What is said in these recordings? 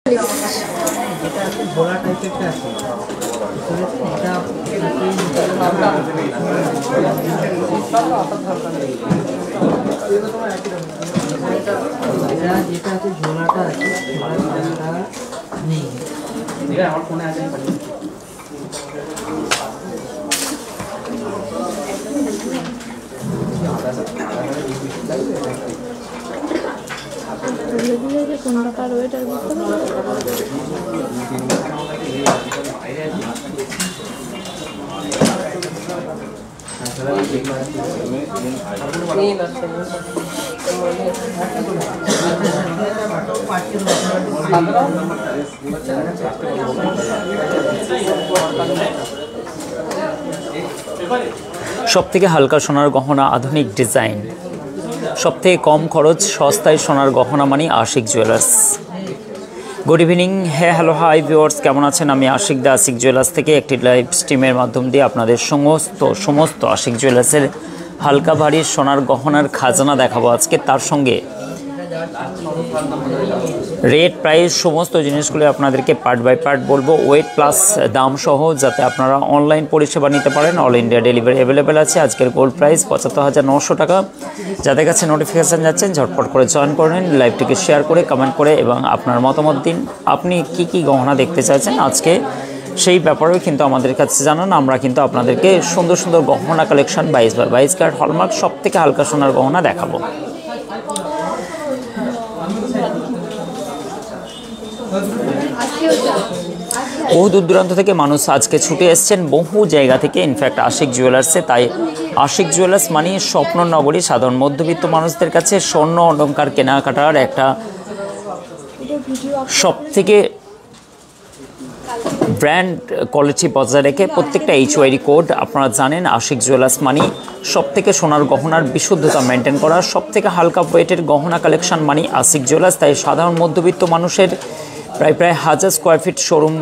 যেটা আছে ভোলা টাইপেরটা আছে, যেটা আছে ঝোলাটা আছে, ঝোলাটা নেই। আমার ফোনে আছে কোন টাকার ওয়েটার বুঝতে সবথেকে হালকা সোনার গহনা, আধুনিক ডিজাইন, সবথেকে কম খরচ, সস্তায় সোনার গহনা মানে Ashik jewellers. Good evening, hello hi viewers, কেমন আছেন? আমি আশিক দা, আশিক জুয়েলার্স থেকে একটি লাইভ স্ট্রিমের মাধ্যম দিয়ে আপনাদের সমস্ত আশিক জুয়েলার্সের হালকা ভারী সোনার গহনার খাজানা দেখাবো আজকে। তার সঙ্গে রেট, প্রাইস, সমস্ত জিনিসগুলো আপনাদেরকে পার্ট বাই পার্ট বলবো, ওয়েট প্লাস দাম সহ, যাতে আপনারা অনলাইন পরিষেবা নিতে পারেন। অল ইন্ডিয়া ডেলিভারি অ্যাভেলেবেল আছে। আজকের গোল্ড প্রাইস ৭৫,৯০০ টাকা। যাদের কাছে নোটিফিকেশান যাচ্ছেন ঝটপট করে জয়েন করে নিন, লাইভটিকে শেয়ার করে কমেন্ট করে এবং আপনার মতামত দিন। আপনি কি গহনা দেখতে চাইছেন আজকে সেই ব্যাপারেও কিন্তু আমাদের কাছে জানান। আমরা কিন্তু আপনাদেরকে সুন্দর সুন্দর গহনা কালেকশন 22x22 ক্যারেট হলমার্ক সব থেকে হালকা সোনার গহনা দেখাবো। বহু দূর দূরান্ত থেকে মানুষ আজকে ছুটে এসছেন, বহু জায়গা থেকে, ইনফ্যাক্ট আশিক জুয়েলার্সে। তাই আশিক জুয়েলার্স মানে স্বপ্ন নগরী, সাধারণ মধ্যবিত্ত মানুষদের কাছে স্বর্ণ অলংকার কেনাকাটার একটা সব থেকে ব্র্যান্ড কোয়ালিটি বজায় রেখে প্রত্যেকটা HYD কোড আপনারা জানেন। আশিক জুয়েলার্স মানে সব থেকে সোনার গহনার বিশুদ্ধতা মেনটেন করা, সব থেকে হালকা ওয়েটের গহনা কালেকশন মানে আশিক জুয়েলার্স। তাই সাধারণ মধ্যবিত্ত মানুষের প্রায় 1000 স্কোয়ার ফিট শোরুম,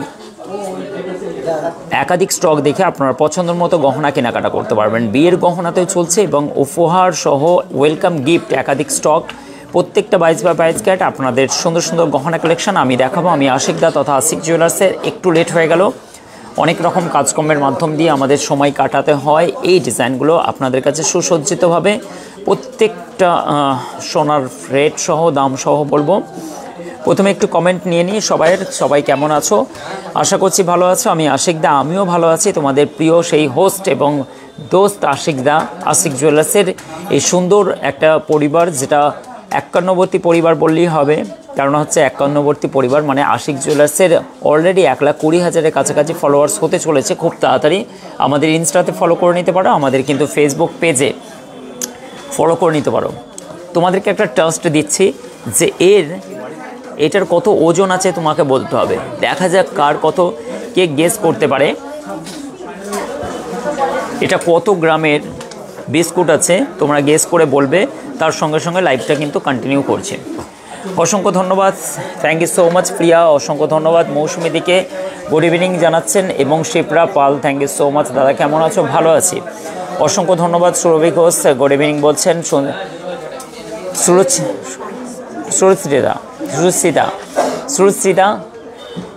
একাধিক স্টক দেখে আপনারা পছন্দের মতো গহনা কেনাকাটা করতে পারবেন। বিয়ের গহনাতেও চলছে এবং উপহার সহ ওয়েলকাম গিফট একাধিক স্টক, প্রত্যেকটা 22x22 ক্যারেট আপনাদের সুন্দর সুন্দর গহনা কালেকশন আমি দেখাবো। আমি আশিক দা তথা আশিক জুয়েলার্সের। একটু লেট হয়ে গেল, অনেক রকম কাজকর্মের মাধ্যম দিয়ে আমাদের সময় কাটাতে হয়। এই ডিজাইনগুলো আপনাদের কাছে সুসজ্জিতভাবে প্রত্যেকটা সোনার রেট সহ দাম সহ বলবো। প্রথমে একটু কমেন্ট নিয়ে নিই সবাই কেমন আছো? আশা করছি ভালো আছো। আমি আশিক দা, আমিও ভালো আছি। তোমাদের প্রিয় সেই হোস্ট এবং দোস্ত আশিক দা, আশিক জুয়েলার্সের এই সুন্দর একটা পরিবার, যেটা 51বর্তী পরিবার বললেই হবে। কারণ হচ্ছে 51বর্তী পরিবার মানে আশিক জুয়েলার্সের অলরেডি 1,20,000-এর কাছাকাছি ফলোয়ার্স হতে চলেছে খুব তাড়াতাড়ি। আমাদের ইনস্টাতে ফলো করে নিতে পারো, আমাদের কিন্তু ফেসবুক পেজে ফলো করে নিতে পারো। তোমাদেরকে একটা ট্রাস্ট দিচ্ছি যে এটার কত ওজন আছে তোমাকে বলতে হবে। দেখা যাক কে গেস করতে পারে এটা কত গ্রামের বিস্কুট আছে। তোমরা গেস করে বলবে, তার সঙ্গে সঙ্গে লাইভটা কিন্তু কন্টিনিউ করছে। অসংখ্য ধন্যবাদ, থ্যাংক ইউ সো মাচ প্রিয়া, অসংখ্য ধন্যবাদ। মৌসুমি দিকে গুড ইভিনিং জানাচ্ছেন এবং শিপ্রা পাল, থ্যাংক ইউ সো মাচ। দাদা কেমন আছো? ভালো আছি, অসংখ্য ধন্যবাদ। সুরভি ঘোষ গুড ইভিনিং বলছেন। Suruchita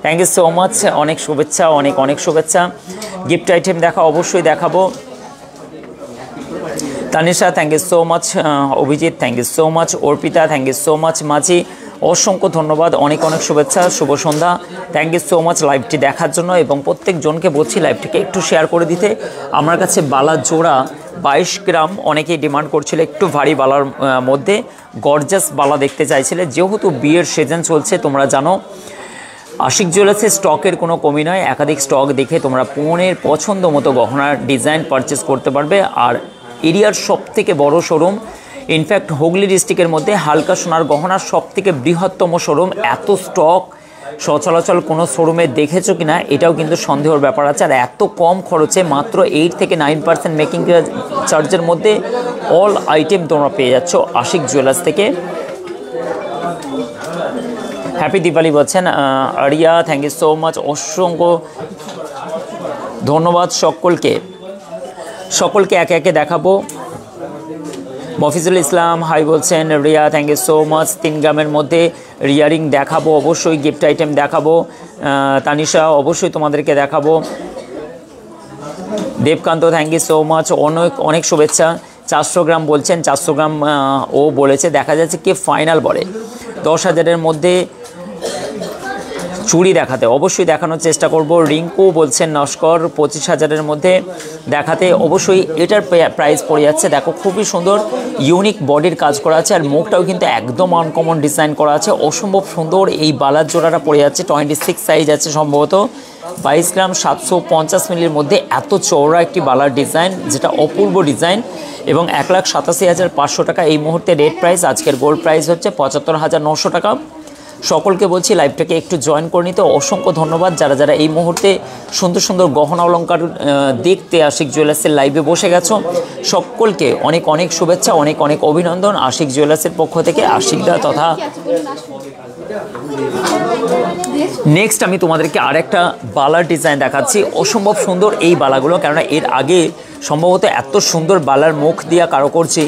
thank you so much, অনেক শুভেচ্ছা, অনেক শুভেচ্ছা। গিফট আইটেম অবশ্যই দেখাবো। Tanisha thank you so much, Abhijit thank you so much, Arpita thank you so much, Majhi অসংখ্য ধন্যবাদ, অনেক শুভেচ্ছা, শুভ সন্ধ্যা, থ্যাংক ইউ সো মাচ লাইভটি দেখার জন্য। এবং প্রত্যেকজনকে বলছি লাইভটিকে একটু শেয়ার করে দিতে। আমার কাছে বালা জোড়া 22 গ্রাম অনেকেই ডিমান্ড করছিল, একটু ভারী বালার মধ্যে গর্জাস বালা দেখতে চাইছিলে। যেহেতু বিয়ের সিজন চলছে, তোমরা জানো আশিক জুয়েলার্সের স্টকের কোনো কমি নয়। একাধিক স্টক দেখে তোমরা মনের পছন্দ মতো গহনার ডিজাইন পারচেস করতে পারবে। আর এরিয়ার সব থেকে বড় শোরুম, ইনফ্যাক্ট হুগলি ডিস্ট্রিক্টের মধ্যে হালকা সোনার গহনার সব থেকে বৃহত্তম শোরুম। এত স্টক সচরাচর কোনো শোরুমে দেখেছো কিনা এটাও কিন্তু সন্দেহের ব্যাপার আছে। আর এত কম খরচে মাত্র 8 থেকে 9% মেকিং চার্জের মধ্যে অল আইটেম তোমরা পেয়ে যাচ্ছ আশিক জুয়েলার্স থেকে। হ্যাপি দিওয়ালি বলছেন Arya, thank you so much, অসংখ্য ধন্যবাদ সকলকে একে একে দেখাবো। মফিজুল ইসলাম হাই বলছেন। Riya thank you so much. 3 গ্রামের মধ্যে রিয়ারিং দেখাবো, অবশ্যই গিফট আইটেম দেখাবো। তানিশা অবশ্যই তোমাদেরকে দেখাবো। Debkanta thank you so much, অনেক অনেক শুভেচ্ছা। 400 গ্রাম বলছেন, 400 গ্রাম ও বলেছে, দেখা যাচ্ছে কে ফাইনাল বলে। 10,000-এর মধ্যে চুড়ি দেখাতে অবশ্যই দেখানোর চেষ্টা করব। রিঙ্কু বলছেন নস্কর 25,000-এর মধ্যে দেখাতে অবশ্যই। এটার প্রাইস পড়ে যাচ্ছে দেখো, খুবই সুন্দর ইউনিক বডির কাজ করা আছে, আর মুখটাও কিন্তু একদম আনকমন ডিজাইন করা আছে, অসম্ভব সুন্দর। এই বালার জোড়াটা পড়ে যাচ্ছে 26 সাইজ আছে সম্ভবত, 22 গ্রাম 750 মিলির মধ্যে এত চওড়া একটি বালার ডিজাইন, যেটা অপূর্ব ডিজাইন, এবং 1,87,500 টাকা এই মুহূর্তে রেট প্রাইস। আজকের গোল্ড প্রাইস হচ্ছে 75,900 টাকা। সকলকে বলছি লাইভটাকে একটু জয়েন করে নিতে, অসংখ্য ধন্যবাদ যারা যারা এই মুহূর্তে সুন্দর সুন্দর গহনা অলংকার দেখতে আশিক জুয়েলার্সের লাইভে বসে গেছো, সকলকে অনেক অনেক শুভেচ্ছা, অনেক অনেক অভিনন্দন আশিক জুয়েলার্সের পক্ষ থেকে। আশিকদা তথা নেক্সট আমি তোমাদেরকে আরেকটা বালার ডিজাইন দেখাচ্ছি, অসম্ভব সুন্দর এই বালাগুলো, কেননা এর আগে সম্ভবত এত সুন্দর বালার মুখ দিয়া কারো করছি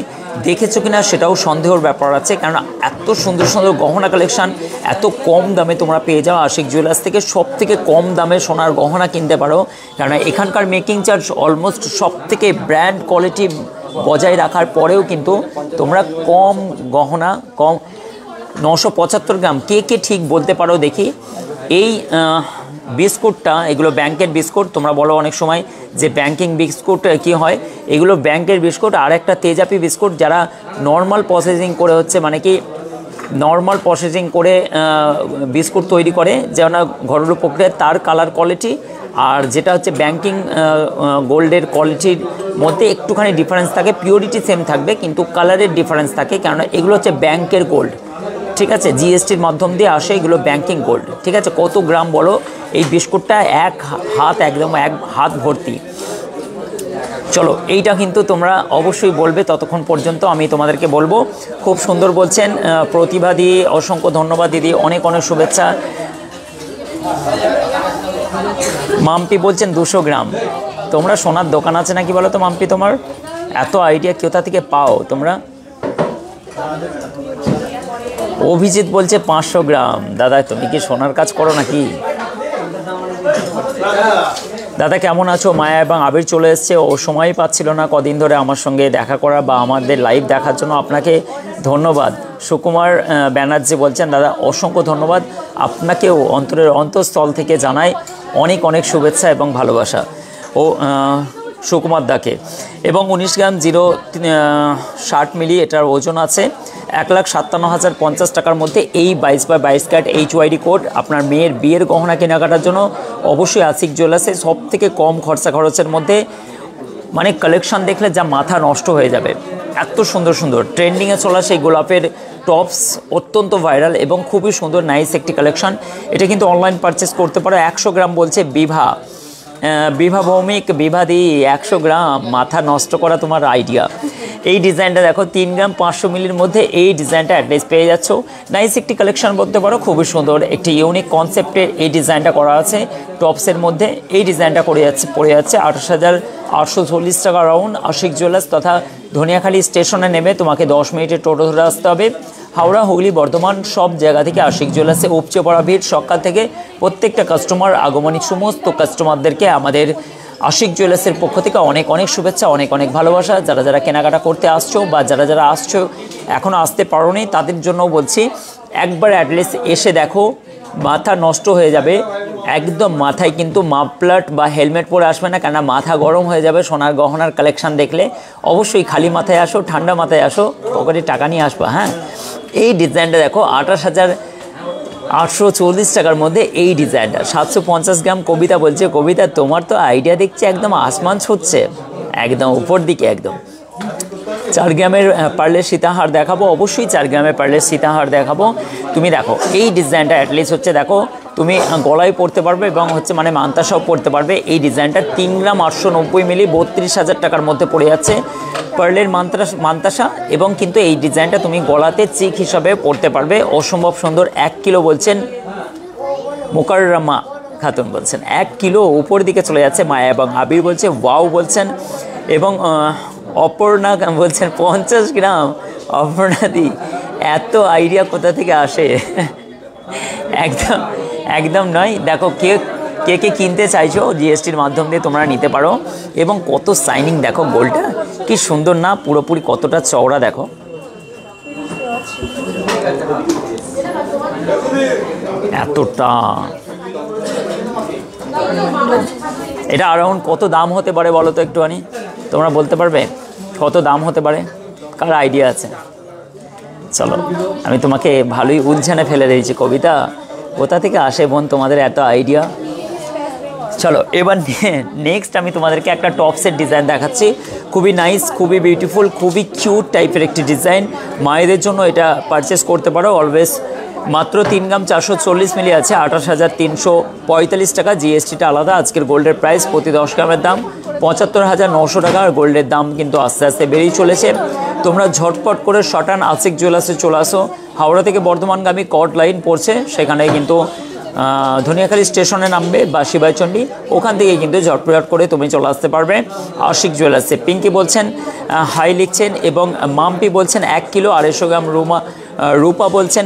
দেখেছো কিনা সেটাও সন্দেহের ব্যাপার আছে, কেননা এত সুন্দর সুন্দর গহনা কালেকশান এত কম দামে তোমরা পেয়ে যাও আশিক জুয়েলার্স থেকে। সব থেকে কম দামে সোনার গহনা কিনতে পারো, কেননা এখানকার মেকিং চার্জ অলমোস্ট সব থেকে ব্র্যান্ড কোয়ালিটি বজায় রাখার পরেও কিন্তু তোমরা কম গহনা, কম 975 গ্রাম কে কে ঠিক বলতে পারো দেখি। এই বিস্কুটটা, এগুলো ব্যাংকের বিস্কুট, তোমরা বলো অনেক সময় যে ব্যাংকিং বিস্কুট কি হয়, এগুলো ব্যাংকের বিস্কুট। আর একটা তেজাপি বিস্কুট, যারা নর্মাল প্রসেসিং করে হচ্ছে, মানে কি নর্মাল প্রসেসিং করে বিস্কুট তৈরি করে, যেন ঘরেলু প্রক্রিয়া, তার কালার কোয়ালিটি আর যেটা হচ্ছে ব্যাংকিং গোল্ডের কোয়ালিটির মধ্যে একটুখানি ডিফারেন্স থাকে, পিওরিটি সেম থাকবে কিন্তু কালারের ডিফারেন্স থাকে, কেননা এগুলো হচ্ছে ব্যাংকের গোল্ড, ঠিক আছে, জিএসটির মাধ্যম দিয়ে আসে, এগুলো ব্যাংকিং গোল্ড, ঠিক আছে। কত গ্রাম বলো, এই বিস্কুটটা এক হাত, একদম এক হাত ভর্তি। চলো এইটা কিন্তু তোমরা অবশ্যই বলবে, ততক্ষণ পর্যন্ত আমি তোমাদেরকে বলবো। খুব সুন্দর বলছেন প্রতিভা দি, অসংখ্য ধন্যবাদ দিদি, অনেক অনেক শুভেচ্ছা। মাম্পি বলছেন 200 গ্রাম। তোমরা সোনার দোকান আছে নাকি বলো তো মাম্পি, তোমার এত আইডিয়া কোথা থেকে পাও তোমরা? অভিজিৎ বলছে 500 গ্রাম। দাদা তুমি কি সোনার কাজ করো নাকি? দাদা কেমন আছো? মায়া এবং আবির চলে এসছে, ও সময় পাচ্ছিল না কদিন ধরে আমার সঙ্গে দেখা করা বা আমাদের লাইভ দেখার জন্য, আপনাকে ধন্যবাদ। সুকুমার ব্যানার্জি বলছেন দাদা অসংখ্য ধন্যবাদ, আপনাকেও অন্তরের অন্তঃস্থল থেকে জানাই অনেক অনেক শুভেচ্ছা এবং ভালোবাসা ও সুকুমার দাকে। এবং 19 গ্রাম 0.60 মিলি এটার ওজন আছে, 1,57,050 টাকার মধ্যে এই 22/22 ক্যারেট HYD কোড। আপনার মেয়ের বিয়ের গহনা কেনাকাটার জন্য অবশ্যই আশিক জুয়েলার্সে সব থেকে কম খরচের মধ্যে, মানে কালেকশান দেখলে যা মাথা নষ্ট হয়ে যাবে, এত সুন্দর সুন্দর ট্রেন্ডিংয়ে চলা সেই গোলাপের টপস অত্যন্ত ভাইরাল এবং খুবই সুন্দর নাইস একটি কালেকশান। এটা কিন্তু অনলাইন পারচেস করতে পারো। 100 গ্রাম বলছে বিভা ভৌমিক, বিভাদি 100 গ্রাম, মাথা নষ্ট করা তোমার আইডিয়া। এই ডিজাইনটা দেখো 3 গ্রাম 500 মিলির মধ্যে এই ডিজাইনটা অ্যাড্রেস পেয়ে যাচ্ছ, নাইস একটি কালেকশন বলতে পারো, খুবই সুন্দর একটি ইউনিক কনসেপ্টের এই ডিজাইনটা করা আছে টপসের মধ্যে। এই ডিজাইনটা পড়ে যাচ্ছে 28,840 টাকা রাউন্ড। আশিক জুয়েলার্স তথা ধনিয়াখালী স্টেশনে নেমে তোমাকে 10 মিনিটে টোটো ধরে আসতে হবে। হাওড়া, হুগলি, বর্ধমান সব জায়গা থেকে আশিক জুয়েলার্সে উপচে পড়া ভিড় সকাল থেকে। প্রত্যেকটা কাস্টমার, আগমনী সমস্ত কাস্টমারদেরকে আমাদের আশিক জুয়েলার্সের পক্ষ থেকে অনেক অনেক শুভেচ্ছা, অনেক অনেক ভালোবাসা। যারা যারা কেনাকাটা করতে আসছো বা যারা যারা আসছো এখনও আসতে পারোনি, তাদের জন্য বলছি একবার অ্যাটলিস্ট এসে দেখো, মাথা নষ্ট হয়ে যাবে একদম। মাথায় কিন্তু মাফলার বা হেলমেট পরে আসবে না, কেননা মাথা গরম হয়ে যাবে সোনার গহনার কালেকশান দেখলে। অবশ্যই খালি মাথায় আসো, ঠান্ডা মাথায় আসো, পকেটে টাকা নিয়ে আসবা। হ্যাঁ, এই ডিজাইনটা দেখো 28,840 টাকার মধ্যে এই ডিজাইনটা। 750 গ্রাম। কবিতা বলছে, কবিতা তোমার তো আইডিয়া দেখছি একদম আসমান ছুটছে, একদম উপর দিকে একদম। 4 গ্রামের পার্লের সীতাহার দেখাবো, অবশ্যই 4 গ্রামের পার্লের সীতাহার দেখাবো। তুমি দেখো এই ডিজাইনটা অ্যাটলিস্ট হচ্ছে দেখো তুমি গলায় পরতে পারবে এবং হচ্ছে মানে মান্তাসাও পরতে পারবে। এই ডিজাইনটা 3 গ্রাম 890 মিলি 32,000 টাকার মধ্যে পড়ে যাচ্ছে পার্লের মান্তাসা, এবং কিন্তু এই ডিজাইনটা তুমি গলাতে চিক হিসাবে পরতে পারবে, অসম্ভব সুন্দর। 1 কিলো বলছেন মোকাররমা খাতুন বলছেন, 1 কিলো উপর দিকে চলে যাচ্ছে। মায়া এবং আবির বলছে ওয়াও বলছেন, এবং অপর্ণা বলছেন 50 গ্রাম। অপর্ণাদি এত আইডিয়া কোথা থেকে আসে? একদম একদম নয়। দেখো কে কে কে কিনতে চাইছো জিএসটির মাধ্যম দিয়ে তোমরা নিতে পারো। এবং কত শাইনিং দেখো, গোল্ডটা কি সুন্দর না, পুরোপুরি কতটা চওড়া দেখো। এতটা এটা অ্যারাউন্ড কত দাম হতে পারে বলো তো একটুখানি, তোমরা বলতে পারবে কত দাম হতে পারে? কার আইডিয়া আছে? চলো আমি তোমাকে ভালোই উলঝানে ফেলে দিয়েছি। কবিতা কোথা থেকে আসে বোন তোমাদের এত আইডিয়া? চলো এবার নেক্সট আমি তোমাদেরকে একটা টপসের ডিজাইন দেখাচ্ছি। খুবই নাইস, খুবই বিউটিফুল, খুবই কিউট টাইপের একটি ডিজাইন। মায়েদের জন্য এটা পারচেস করতে পারো। অলওয়েজ মাত্র 3 গ্রাম 440 মিলি আছে, 28,345 টাকা। জিএসটিটা আলাদা। আজকের গোল্ডের প্রাইস প্রতি 10 গ্রামের দাম 75,900 টাকা। আর গোল্ডের দাম কিন্তু আস্তে আস্তে বেড়েই চলেছে। তোমরা ঝটপট করে শটান আশিক জুয়েলার্সে চলে আসো। হাওড়া থেকে বর্ধমানগামী কট লাইন পড়ছে, সেখানে কিন্তু ধনিয়াখালী স্টেশনে নামবে বা শিবাইচণ্ডী, ওখান থেকে কিন্তু ঝটপট করে তুমি চলে আসতে পারবে আশিক জুয়েলার্সে। পিঙ্কি বলছেন হাই লিখছেন, এবং মাম্পি বলছেন 1 কিলো 250 গ্রাম। রূপা বলছেন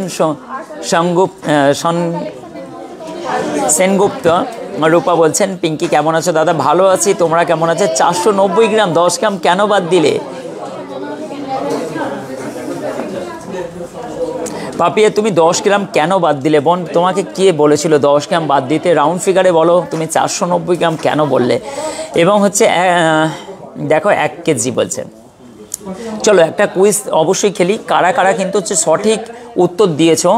সেনগুপ্ত। রূপা বলছেন পিঙ্কি কেমন আছো দাদা? ভালো আছি, তোমরা কেমন আছো? 490 গ্রাম 10 গ্রাম কেন বাদ দিলে? পাপিয়া তুমি 10 গ্রাম কেন বাদ দিলে বোন? তোমাকে কে বলেছিল 10 গ্রাম বাদ দিতে? রাউন্ড ফিগারে বলো, তুমি 490 গ্রাম কেন বললে? এবং হচ্ছে দেখো 1 কেজি বলছে। চলো একটা কুইজ অবশ্যই খেলি। কারা কারা কিন্তু হচ্ছে সঠিক উত্তর দিয়েছো,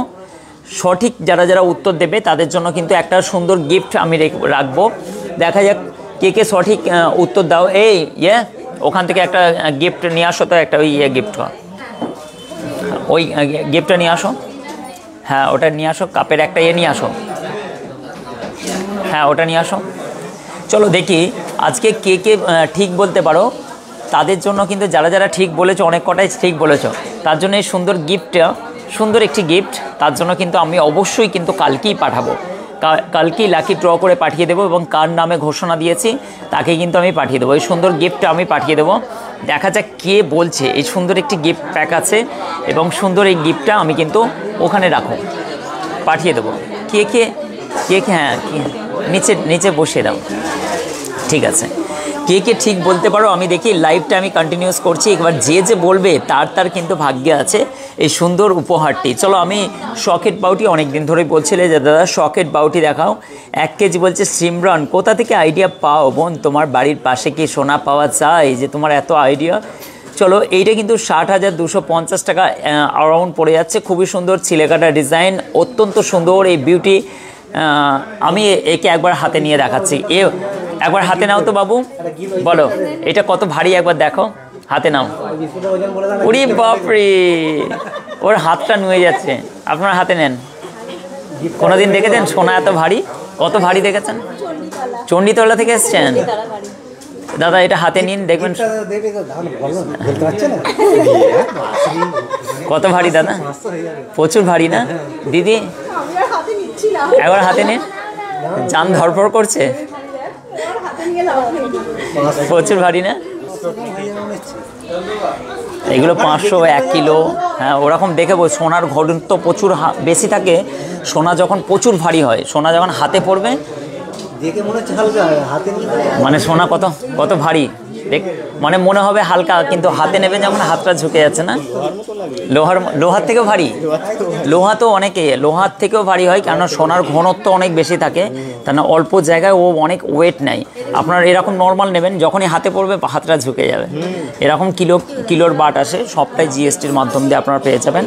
সঠিক যারা যারা উত্তর দেবে তাদের জন্য কিন্তু একটা সুন্দর গিফট আমি রাখবো। দেখা যাক কে কে সঠিক উত্তর দাও। এই ওখান থেকে একটা গিফট নিয়ে আসো তো, একটা ওই গিফট, ওই গিফটটা নিয়ে আসো। হ্যাঁ ওটা নিয়ে আসো, কাপের একটা নিয়ে আসো। হ্যাঁ ওটা নিয়ে আসো। চলো দেখি আজকে কে কে ঠিক বলতে পারো। তাদের জন্য কিন্তু যারা যারা ঠিক বলেছো, অনেক কটাই ঠিক বলেছো, তার জন্য এই সুন্দর গিফটটা, সুন্দর একটি গিফট তার জন্য কিন্তু আমি অবশ্যই কিন্তু কালকেই পাঠাবো। কালকেই লাকি ড্র করে পাঠিয়ে দেবো, এবং কার নামে ঘোষণা দিয়েছি তাকে কিন্তু আমি পাঠিয়ে দেবো। এই সুন্দর গিফটটা আমি পাঠিয়ে দেবো। দেখা যাক কে বলছে। এই সুন্দর একটি গিফট প্যাক আছে, এবং সুন্দর এই গিফটটা আমি কিন্তু ওখানে রাখো, পাঠিয়ে দেবো। কে কে কে কে হ্যাঁ নিচে নিচে বসিয়ে দাও। ঠিক আছে, কে কে ঠিক বলতে পারো আমি দেখি। লাইভটা আমি কন্টিনিউস করছি। একবার যে যে বলবে তার কিন্তু ভাগ্যে আছে এই সুন্দর উপহারটি। চলো আমি সকেট বাউটি, অনেক দিন ধরেই বলছিলে যে দাদা সকেট বাউটি দেখাও। 1 কেজি বলছে সিমরান। কোথা থেকে আইডিয়া পাও বোন? তোমার বাড়ির পাশে কি সোনা পাওয়া যায় যে তোমার এত আইডিয়া? চলো এইটা কিন্তু 60,250 টাকা অ্যারাউন্ড পড়ে যাচ্ছে। খুবই সুন্দর ছিলেকাটা ডিজাইন, অত্যন্ত সুন্দর এই বিউটি। আমি একে একবার হাতে নিয়ে দেখাচ্ছি। একবার হাতে নাও তো বাবু, বলো এটা কত ভারী, একবার দেখো, হাতে নাও। ওরে বাপরে, ওর হাতটা নুয়ে যাচ্ছে। আপনার হাতে নেন। কোনোদিন দেখেছেন সোনা এত ভারী? কত ভারী দেখেছেন? চণ্ডীতলা থেকে এসছেন দাদা? এটা হাতে নিন, দেখবেন কত ভারী দাদা। প্রচুর ভারী না দিদি? একবার হাতে নিন, জান ধরপড় করছে। প্রচুর ভারী না? এগুলো 500 1 কিলো। হ্যাঁ ওরকম দেখে সোনার ঘনত্ব প্রচুর বেশি থাকে। সোনা যখন প্রচুর ভারী হয়, সোনা যখন হাতে পড়বে মানে সোনা কত কত ভারী মানে মনে হবে হালকা, কিন্তু হাতে নেবে যখন হাতটা ঝুঁকে যাচ্ছে না। লোহার থেকেও ভারী। লোহা তো লোহার থেকেও ভারী হয়, কেননা সোনার ঘনত্ব অনেক বেশি থাকে, তা না অল্প জায়গায় ও অনেক ওয়েট নেয়। আপনার এরকম নর্মাল নেবেন, যখনই হাতে পড়বে হাতটা ঝুঁকে যাবে। এরকম কিলোর বাট আসে, সবটাই জিএসটির মাধ্যম দিয়ে আপনারা পেয়ে যাবেন।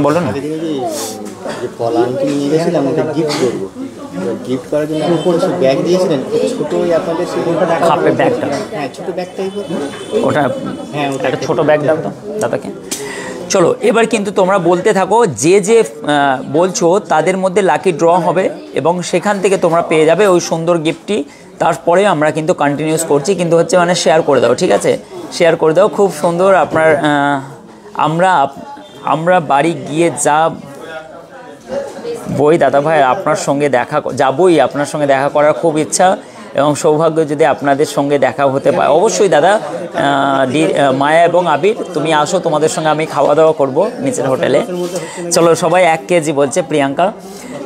বলুন। গিফট করার জন্য ব্যাগ দিয়েছিলেন, ছোট আপনাদের খাপের ব্যাগটা। হ্যাঁ ছোট ব্যাগ টাইপের ওটা। হ্যাঁ একটা ছোট ব্যাগ দাও তো দাদাকে। চলো এবার কিন্তু তোমরা বলতে থাকো, যে যে বলছো তাদের মধ্যে লাকি ড্র হবে, এবং সেখান থেকে তোমরা পেয়ে যাবে ওই সুন্দর গিফটটি। তারপরে আমরা কিন্তু কন্টিনিউস করছি, কিন্তু হচ্ছে মানে শেয়ার করে দাও, ঠিক আছে? শেয়ার করে দাও। খুব সুন্দর। আপনার আমরা বাড়ি গিয়ে যা বই দাদা ভাই আপনার সঙ্গে দেখা যাবই, আপনার সঙ্গে দেখা করার খুব ইচ্ছা এবং সৌভাগ্য যদি আপনাদের সঙ্গে দেখা হতে পারে। অবশ্যই দাদা, মায়া এবং আবির তুমি আসো, তোমাদের সঙ্গে আমি খাওয়া দাওয়া করব নিচের হোটেলে। চলো সবাই 1 কেজি বলছে প্রিয়াঙ্কা।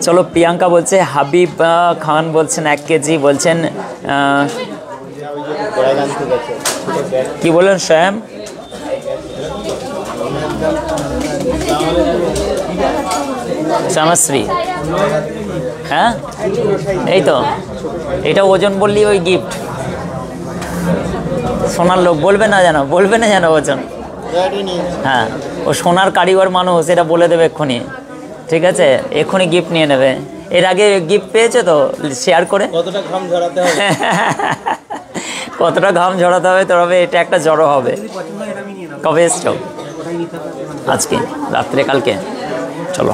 চলো প্রিয়াঙ্কা বলছে, হাবিব খান বলছেন 1 কেজি বলছেন। কি বলেন শ্যাম? শ্যামাশ্রী, হ্যাঁ এই তো, এটা ওজন বললি ওই গিফট। সোনার লোক বলবে না যেন ওজন। হ্যাঁ, ও সোনার কারিগর মানুষ, এটা বলে দেবে এক্ষুনি, ঠিক আছে? এক্ষুনি গিফট নিয়ে নেবে। এর আগে গিফট পেয়েছে তো শেয়ার করে, কতটা ঘাম ঝরাতে হবে কতটা ঘাম ঝরাতে হবে, তবে এটা একটা জড়ো হবে। কবে এসছো? আজকে রাত্রে, কালকে? চলো,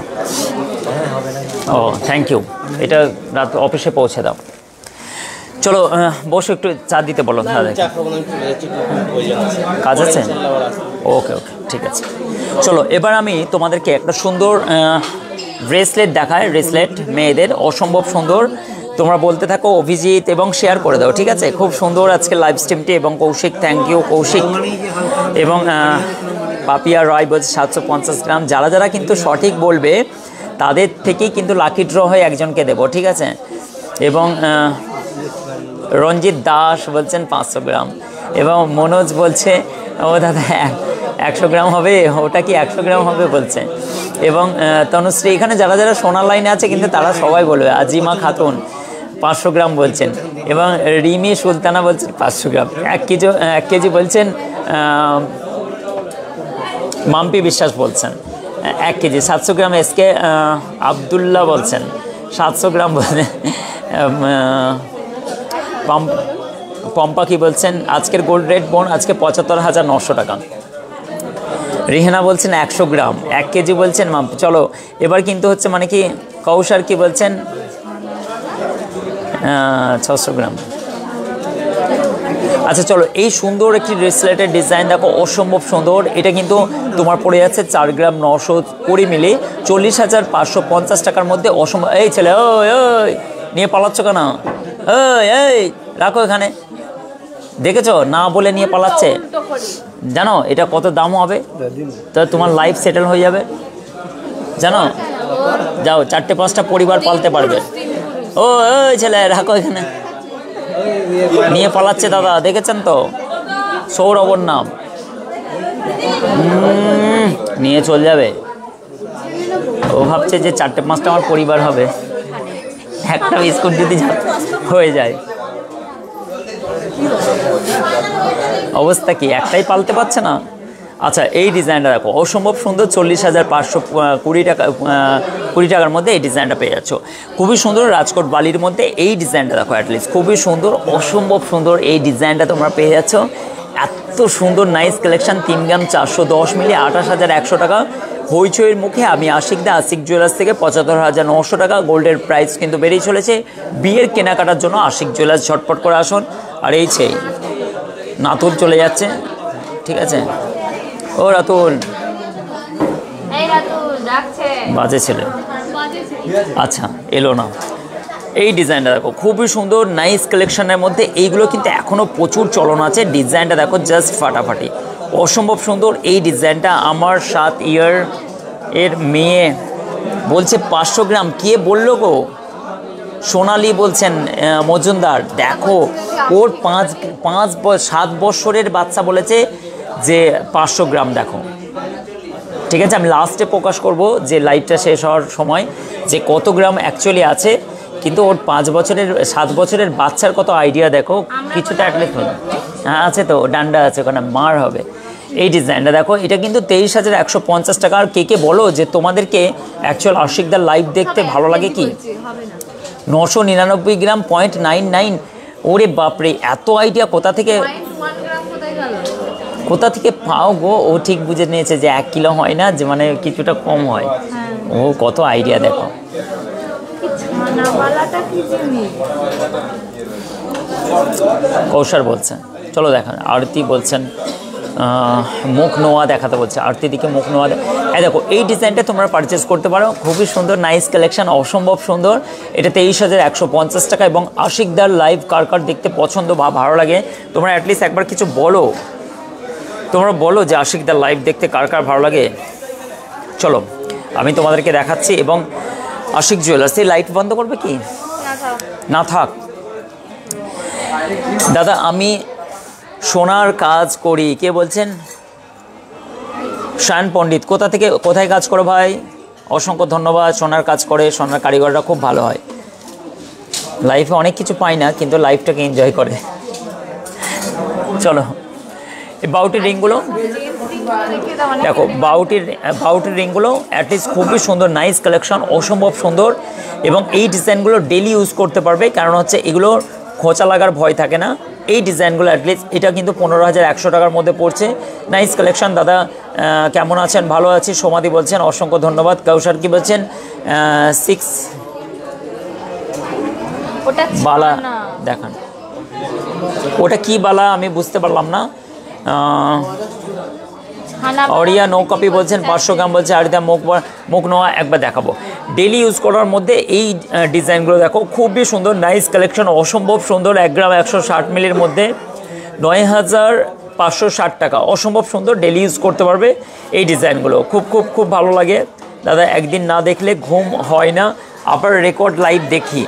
ও থ্যাংক ইউ, এটা রাত অফিসে পৌঁছে দাও। চলো বসো, একটু চা দিতে বলো। কাজ আছে? ওকে ওকে, ঠিক আছে। চলো এবার আমি তোমাদেরকে একটা সুন্দর ব্রেসলেট দেখাই। ব্রেসলেট মেয়েদের অসম্ভব সুন্দর। তোমরা বলতে থাকো অভিজিৎ এবং শেয়ার করে দাও, ঠিক আছে? খুব সুন্দর আজকে লাইভ স্ট্রিমটি। এবং কৌশিক, থ্যাংক ইউ কৌশিক। এবং পাপিয়া রয় বলছে 750 গ্রাম। যারা যারা কিন্তু সঠিক বলবে তাদের থেকেই কিন্তু লাকি ড্র হয়ে একজনকে দেবো, ঠিক আছে? এবং রঞ্জিত দাস বলছেন 500 গ্রাম। এবং মনোজ বলছে, ও দাদা 100 গ্রাম হবে, ওটা কি 100 গ্রাম হবে বলছে। এবং তনুশ্রী, এখানে যারা যারা সোনার লাইনে আছে কিন্তু তারা সবাই বলবে। আজিমা খাতুন 500 গ্রাম বলছেন। এবং রিমি সুলতানা বলছেন 500 গ্রাম। 1 কেজি বলছেন মাম্পি বিশ্বাস বলছেন 1 কেজি। 700 গ্রাম এসকে আবদুল্লাহ বলছেন 700 গ্রাম বলছেন। পম্পা কি বলছেন, আজকের গোল্ড রেট বোন আজকে 75,900 টাকা। রিহানা বলছেন 100 গ্রাম। 1 কেজি বলছেন মাম। চলো এবার কিন্তু হচ্ছে মানে কি, কৌশার কি বলছেন 600 গ্রাম। আচ্ছা চলো, এই সুন্দর একটি ব্রেসলেটের ডিজাইন দেখো, অসম্ভব সুন্দর। এটা কিন্তু তোমার পড়ে যাচ্ছে 4 গ্রাম 920 মিলি 40,550 টাকার মধ্যে। অসম্ভব। এই ছেলে, ওই ওই নিয়ে পালাচ্ছ কেন? এই রাখো এখানে, দেখেছো না বলে নিয়ে পালাচ্ছে। জানো এটা কত দাম হবে? তো তোমার লাইফ সেটেল হয়ে যাবে, জানো? যাও 4-5টা পরিবার পালতে পারবে। ও ওই ছেলে রাখো এখানে, নিয়ে পালাচ্ছে দাদা, দেখেছেন তো? সৌরভর নাম, নিয়ে চলে যাবে। ও ভাবছে যে 4-5টা আমার পরিবার হবে, একটা বিস্কুট যদি হয়ে যায়। অবস্থা কি, একটাই পালতে পারছে না। আচ্ছা এই ডিজাইনটা দেখো, অসম্ভব সুন্দর। 40,520 টাকার মধ্যে এই ডিজাইনটা পেয়ে যাচ্ছ। খুবই সুন্দর, রাজকোট বালির মধ্যে এই ডিজাইনটা দেখো, অ্যাটলিস্ট খুবই সুন্দর, অসম্ভব সুন্দর এই ডিজাইনটা তোমরা পেয়ে যাচ্ছ। এত সুন্দর নাইস কালেকশন। 3 গ্রাম 410 মিলি 28,100 টাকা। হইচইয়ের মুখে আমি আশিক জুয়েলার্স থেকে 75,900 টাকা। গোল্ডের প্রাইস কিন্তু বেড়েই চলেছে। বিয়ের কেনাকাটার জন্য আশিক জুয়েলার্স ঝটপট করে আসুন। আর এই সেই নাতুল চলে যাচ্ছে, ঠিক আছে? ও রাতুল, বাজে ছেলে, আচ্ছা এলো না। এই ডিজাইনটা দেখো, খুবই সুন্দর নাইস কালেকশনের মধ্যে। এইগুলো কিন্তু এখনও প্রচুর চলন আছে। ডিজাইনটা দেখো জাস্ট ফাটাফাটি, অসম্ভব সুন্দর এই ডিজাইনটা। আমার 7 ইয়ার এর মেয়ে বলছে 500 গ্রাম। কে বললো গো? সোনালি বলছেন মজুমদার। দেখো ওর 7 বছরের বাচ্চা বলেছে যে 500 গ্রাম। দেখো ঠিক আছে, আমি লাস্টে প্রকাশ করব যে লাইভটা শেষ হওয়ার সময় যে কত গ্রাম অ্যাকচুয়ালি আছে। কিন্তু ওর 7 বছরের বাচ্চার কত আইডিয়া দেখো, কিছুটা অ্যাটলিস্ট হ্যাঁ আছে তো, ডান্ডা আছে, ওখানে মার হবে। এই ডিজাইনটা দেখো, এটা কিন্তু 23,150 টাকা। আর কে বলো যে তোমাদেরকে অ্যাকচুয়াল আশিকদার লাইভ দেখতে ভালো লাগে কি? 999 গ্রাম 0.99। ওরে বাপরে, এত আইডিয়া কোথা থেকে পাও গো? ও ঠিক বুঝে নিয়েছে যে 1 কিলো হয় না, যে মানে কিছুটা কম হয়। ও কত আইডিয়া দেখো। কৌশল বলছেন, চলো দেখান। আরতি বলছেন মুখ নোয়া দেখাতে বলছে। আরতি দিকে মুখ নোয়া এই দেখো এই ডিজাইনটা তোমরা পারচেস করতে পারো, খুবই সুন্দর, নাইস কালেকশন, অসম্ভব সুন্দর। এটা 23,150 টাকা। এবং আশিকদার লাইভ কার কার দেখতে পছন্দ বা ভালো লাগে তোমরা অ্যাটলিস্ট একবার কিছু বলো, তোমরা বলো যে আশিকদার লাইভ দেখতে কার কার ভালো লাগে। চলো আমি তোমাদেরকে দেখাচ্ছি। এবং আশিক জুয়েলার্স, এই লাইট বন্ধ করবে কি না থাক। দাদা আমি সোনার কাজ করি, কে বলছেন? শায়ন পণ্ডিত, কোথা থেকে কোথায় কাজ করো ভাই? অসংখ্য ধন্যবাদ। সোনার কাজ করে, সোনার কারিগররা খুব ভালো হয়। লাইফে অনেক কিছু পাই না, কিন্তু লাইফটাকে এনজয় করে। চলো এই বাউটির রিংগুলো দেখো, বাউটির রিংগুলো অ্যাটলিস্ট খুবই সুন্দর, নাইস কালেকশন, অসম্ভব সুন্দর। এবং এই ডিজাইনগুলো ডেলি ইউজ করতে পারবে, কারণ হচ্ছে এগুলো খোঁচা লাগার ভয় থাকে না। এই ডিজাইনগুলো অ্যাটলিস্ট এটা কিন্তু 15,100 টাকার মধ্যে পড়ছে। Nice collection. দাদা কেমন আছেন? ভালো আছি। সোমাদি বলছেন অসংখ্য ধন্যবাদ। কাউসার কি বলছেন? 6 বালা দেখান, ওটা কি বালা আমি বুঝতে পারলাম না। অরিয়া নো কপি বলছেন 500 গ্রাম বলছে। আরিদা মুখ নোয়া একবার দেখাবো। ডেলি ইউজ করার মধ্যে এই ডিজাইনগুলো দেখো, খুবই সুন্দর, নাইস কালেকশন, অসম্ভব সুন্দর। 1 গ্রাম 160 মিলির মধ্যে 9,560 টাকা, অসম্ভব সুন্দর। ডেলি ইউজ করতে পারবে এই ডিজাইনগুলো, খুব খুব খুব ভালো লাগে। দাদা একদিন না দেখলে ঘুম হয় না, আবার রেকর্ড লাইভ দেখি।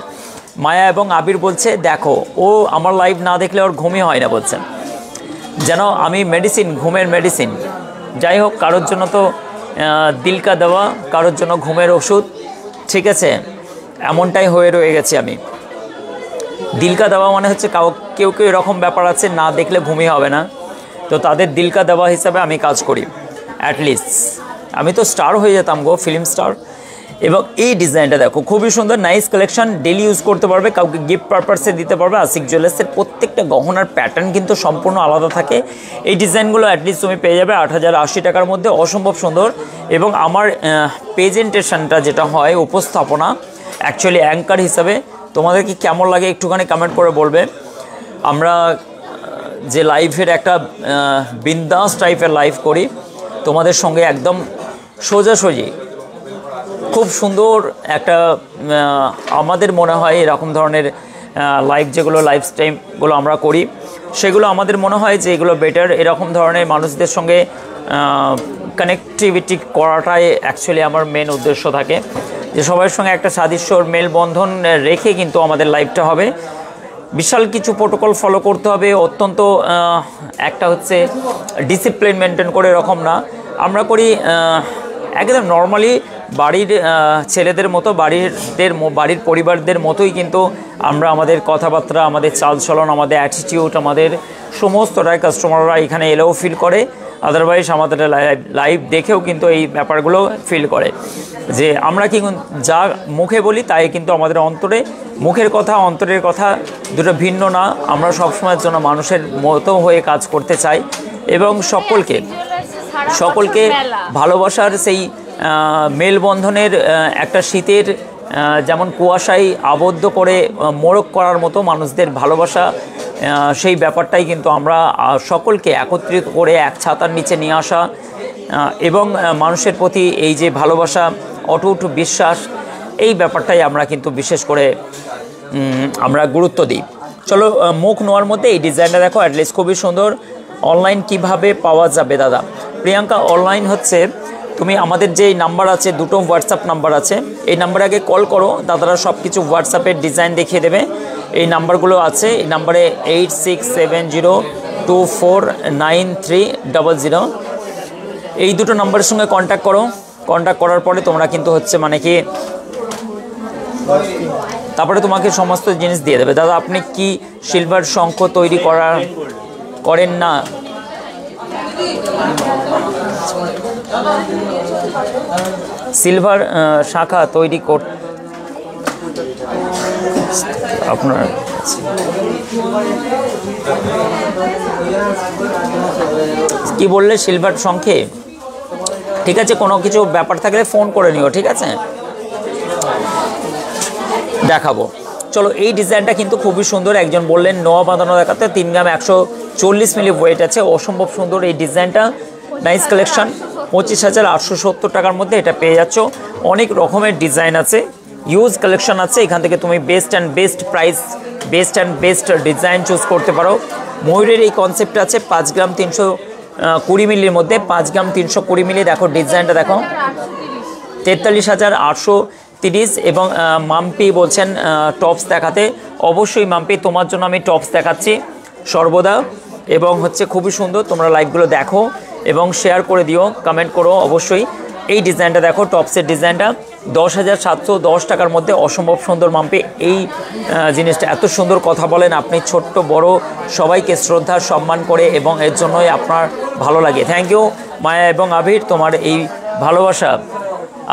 মায়া এবং আবির বলছে দেখো, ও আমার লাইভ না দেখলে ওর ঘুমই হয় না বলছেন, যেন আমি মেডিসিন, ঘুমের মেডিসিন। যাই হোক, কারোর জন্য তো দিলকা দেওয়া, কারোর জন্য ঘুমের ওষুধ, ঠিক আছে, এমনটাই হয়ে রয়ে গেছি আমি। দিলকা দেওয়া মানে হচ্ছে কেউ কেউ এরকম ব্যাপার আছে, না দেখলে ঘুমই হবে না, তো তাদের দিলকা দেওয়া হিসাবে আমি কাজ করি। অ্যাটলিস্ট আমি তো স্টার হয়ে যেতাম গো, ফিল্ম স্টার। এবং এই ডিজাইনটা দেখো, খুবই সুন্দর, নাইস কালেকশন, ডেলি ইউজ করতে পারবে, কাউকে গিফট পারপাসে দিতে পারবে। আশিক জুয়েলার্সের প্রত্যেকটা গহনার প্যাটার্ন কিন্তু সম্পূর্ণ আলাদা থাকে। এই ডিজাইনগুলো অ্যাটলিস্ট তুমি পেয়ে যাবে 8,080 টাকার মধ্যে, অসম্ভব সুন্দর। এবং আমার প্রেজেন্টেশনটা যেটা হয়, উপস্থাপনা, অ্যাকচুয়ালি অ্যাঙ্কার হিসাবে তোমাদেরকে কেমন লাগে একটুখানি কমেন্ট করে বলবে। আমরা যে লাইভের একটা বিন্দাস টাইপের লাইভ করি তোমাদের সঙ্গে, একদম সোজাসুজি, খুব সুন্দর একটা, আমাদের মনে হয় এরকম ধরনের লাইভ, যেগুলো লাইভ স্ট্রিমগুলো আমরা করি, সেগুলো আমাদের মনে হয় যে এগুলো বেটার। এরকম ধরনের মানুষদের সঙ্গে কানেক্টিভিটি করাটাই অ্যাকচুয়ালি আমার মেন উদ্দেশ্য থাকে, যে সবার সঙ্গে একটা সাদৃশ্যর মেলবন্ধন রেখে কিন্তু আমাদের লাইভটা হবে। বিশাল কিছু প্রোটোকল ফলো করতে হবে, অত্যন্ত একটা হচ্ছে ডিসিপ্লিন মেনটেন করে, এরকম না। আমরা করি একদম নর্মালি বাড়ির ছেলেদের মতো, বাড়ির পরিবারদের মতোই কিন্তু আমরা আমাদের কথাবার্তা, আমাদের চালচলন, আমাদের অ্যাটিটিউড, আমাদের সমস্তটাই কাস্টমাররা এখানে এলেও ফিল করে, আদারওয়াইজ আমাদের লাইভ দেখেও কিন্তু এই ব্যাপারগুলো ফিল করে যে আমরা কি যা মুখে বলি তাই কিন্তু আমাদের অন্তরে, মুখের কথা অন্তরের কথা দুটো ভিন্ন না। আমরা সবসময়ের জন্য মানুষের মতো হয়ে কাজ করতে চাই এবং সকলকে ভালোবাসার সেই মেলবন্ধনের একটা শীতের যেমন কুয়াশায় আবদ্ধ করে মোড়ক করার মতো মানুষদের ভালোবাসা, সেই ব্যাপারটাই কিন্তু আমরা সকলকে একত্রিত করে এক ছাতার নিচে নিয়ে আসা এবং মানুষের প্রতি এই যে ভালোবাসা, অটুট বিশ্বাস, এই ব্যাপারটাই আমরা কিন্তু বিশেষ করে আমরা গুরুত্ব দিই। চলো মুখ নোয়ার মধ্যে এই ডিজাইনটা দেখো, অ্যাটলিস্ট খুবই সুন্দর। অনলাইন কিভাবে পাওয়া যাবে দাদা? প্রিয়াঙ্কা, অনলাইন হচ্ছে তুমি আমাদের যে নাম্বার আছে, দুটো হোয়াটসঅ্যাপ নাম্বার আছে, এই নাম্বারে আগে কল করো, দাদারা সব কিছু হোয়াটসঅ্যাপের ডিজাইন দেখিয়ে দেবে। এই নাম্বারগুলো আছে, এই নাম্বারে 8670249300, এই দুটো নাম্বারের সঙ্গে কন্ট্যাক্ট করো। কন্ট্যাক্ট করার পরে তোমরা কিন্তু হচ্ছে মানে কি তারপরে তোমাকে সমস্ত জিনিস দিয়ে দেবে। দাদা আপনি কি সিলভার শঙ্খ তৈরি করেন না? সিলভার শাখা তৈরি আপনার কি বললে? সিলভার শঙ্খে? ঠিক আছে, কোনো কিছু ব্যাপার থাকলে ফোন করে নিও, ঠিক আছে, দেখাবো। চলো এই ডিজাইনটা কিন্তু খুবই সুন্দর। একজন বললেন নোয়া বাঁধানো দেখাতে, 3 গ্রাম 140 মিলি ওয়েট আছে, অসম্ভব সুন্দর এই ডিজাইনটা, নাইস কালেকশন। 25,870 টাকার মধ্যে এটা পেয়ে যাচ্ছ। অনেক রকমের ডিজাইন আছে, ইউজ কালেকশন আছে, এখান থেকে তুমি best and best price, best and best design choose করতে পারো। ময়ূরের এই কনসেপ্ট আছে 5 গ্রাম 320 মিলির মধ্যে, 5 গ্রাম 320 মিলি। দেখো ডিজাইনটা দেখো, 43,830। এবং মাম্পি বলছেন টপস দেখাতে, অবশ্যই মাম্পি তোমার জন্য আমি টপস দেখাচ্ছি সর্বদা। এবং হচ্ছে খুবই সুন্দর, তোমরা লাইভগুলো দেখো এবং শেয়ার করে দিও, কমেন্ট করো অবশ্যই। এই ডিজাইনটা দেখো, টপসের ডিজাইনটা 10,710 টাকার মধ্যে, অসম্ভব সুন্দর মাম্পি। এই জিনিসটা এত সুন্দর কথা বলেন আপনি, ছোট্ট বড় সবাইকে শ্রদ্ধা সম্মান করে এবং এর জন্যই আপনার ভালো লাগে। থ্যাংক ইউ মায়া এবং আবির, তোমার এই ভালোবাসা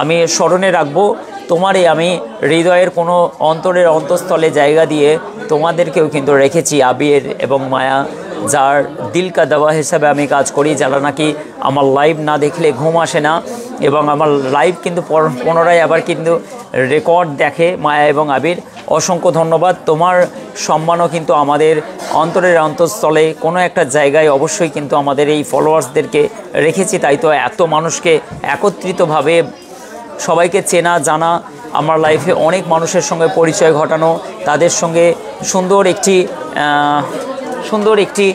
আমি স্মরণে রাখবো। তোমারই আমি হৃদয়ের কোনো অন্তরের অন্তঃস্থলে জায়গা দিয়ে তোমাদেরকেও কিন্তু রেখেছি, আবির এবং মায়া, যার দিল কা দাওয়া হিসাবে আমি কাজ করি, যারা নাকি আমার লাইভ না দেখলে ঘুম আসে না এবং আমার লাইভ কিন্তু পুনরায় আবার কিন্তু রেকর্ড দেখে মায়া এবং আবির। অসংখ্য ধন্যবাদ, তোমার সম্মানও কিন্তু আমাদের অন্তরের অন্তঃস্থলে কোনো একটা জায়গায় অবশ্যই কিন্তু আমাদের এই ফলোয়ার্সদেরকে রেখেছি। তাই তো এত মানুষকে একত্রিতভাবে সবাইকে চেনা জানা, আমার লাইফে অনেক মানুষের সঙ্গে পরিচয় ঘটানো, তাদের সঙ্গে সুন্দর একটি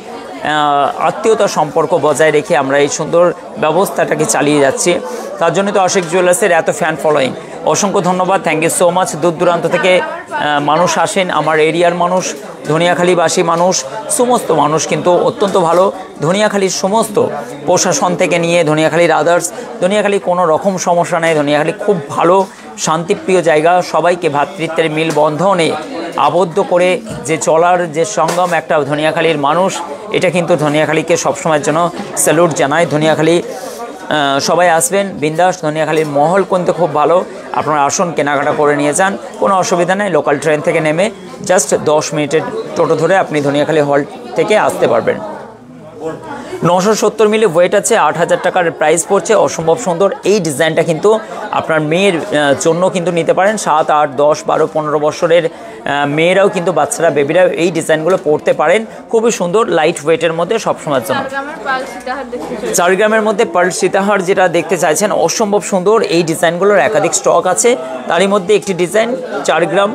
আত্মীয়তা সম্পর্ক বজায় রেখে আমরা এই সুন্দর ব্যবস্থাটাকে চালিয়ে যাচ্ছি। তার জন্য তো আশিক জুয়েলার্সের এত ফ্যান ফলোয়িং। অসংখ্য ধন্যবাদ, থ্যাংক ইউ সো মাচ। দূর দূরান্ত থেকে মানুষ আসেন, আমার এরিয়ার মানুষ, ধনিয়াখালীবাসী মানুষ, সমস্ত মানুষ কিন্তু অত্যন্ত ভালো। ধনিয়াখালীর সমস্ত প্রশাসন থেকে নিয়ে ধনিয়াখালীর আদার্স, ধনিয়াখালী কোনো রকম সমস্যা নেই। ধনিয়াখালী খুব ভালো শান্তিপ্রিয় জায়গা, সবাইকে ভ্রাতৃত্বের মিল বন্ধনে আবদ্ধ করে যে চলার যে সঙ্গম একটা ধনিয়াখালীর মানুষ, এটা কিন্তু ধনিয়াখালীকে সবসময়ের জন্য স্যালুট জানায়। ধনিয়াখালী সবাই আসবেন বিন্দাস, ধনিয়াখালীর মহল কিন্তু খুব ভালো, আপনারা আসুন কেনাকাটা করে নিয়ে যান, কোনো অসুবিধা নেই। লোকাল ট্রেন থেকে নেমে জাস্ট 10 মিনিটের টোটো ধরে আপনি ধনিয়াখালী হল থেকে আসতে পারবেন। 970 মিলি ওয়েট আছে, 8,000 টাকার প্রাইস পড়ছে, অসম্ভব সুন্দর। এই ডিজাইনটা কিন্তু আপনার মেয়ের জন্য কিন্তু নিতে পারেন, 7, 8, 10, 12, 15 বছরের মেয়েরাও কিন্তু, বাচ্চারা বেবিরাও এই ডিজাইনগুলো পরতে পারেন। খুবই সুন্দর, লাইট ওয়েটের মধ্যে সবসময়ের জন্য। 4 গ্রামের মধ্যে পার্ল সীতাহার যেটা দেখতে চাইছেন, অসম্ভব সুন্দর। এই ডিজাইনগুলোর একাধিক স্টক আছে, তারই মধ্যে একটি ডিজাইন 4 গ্রাম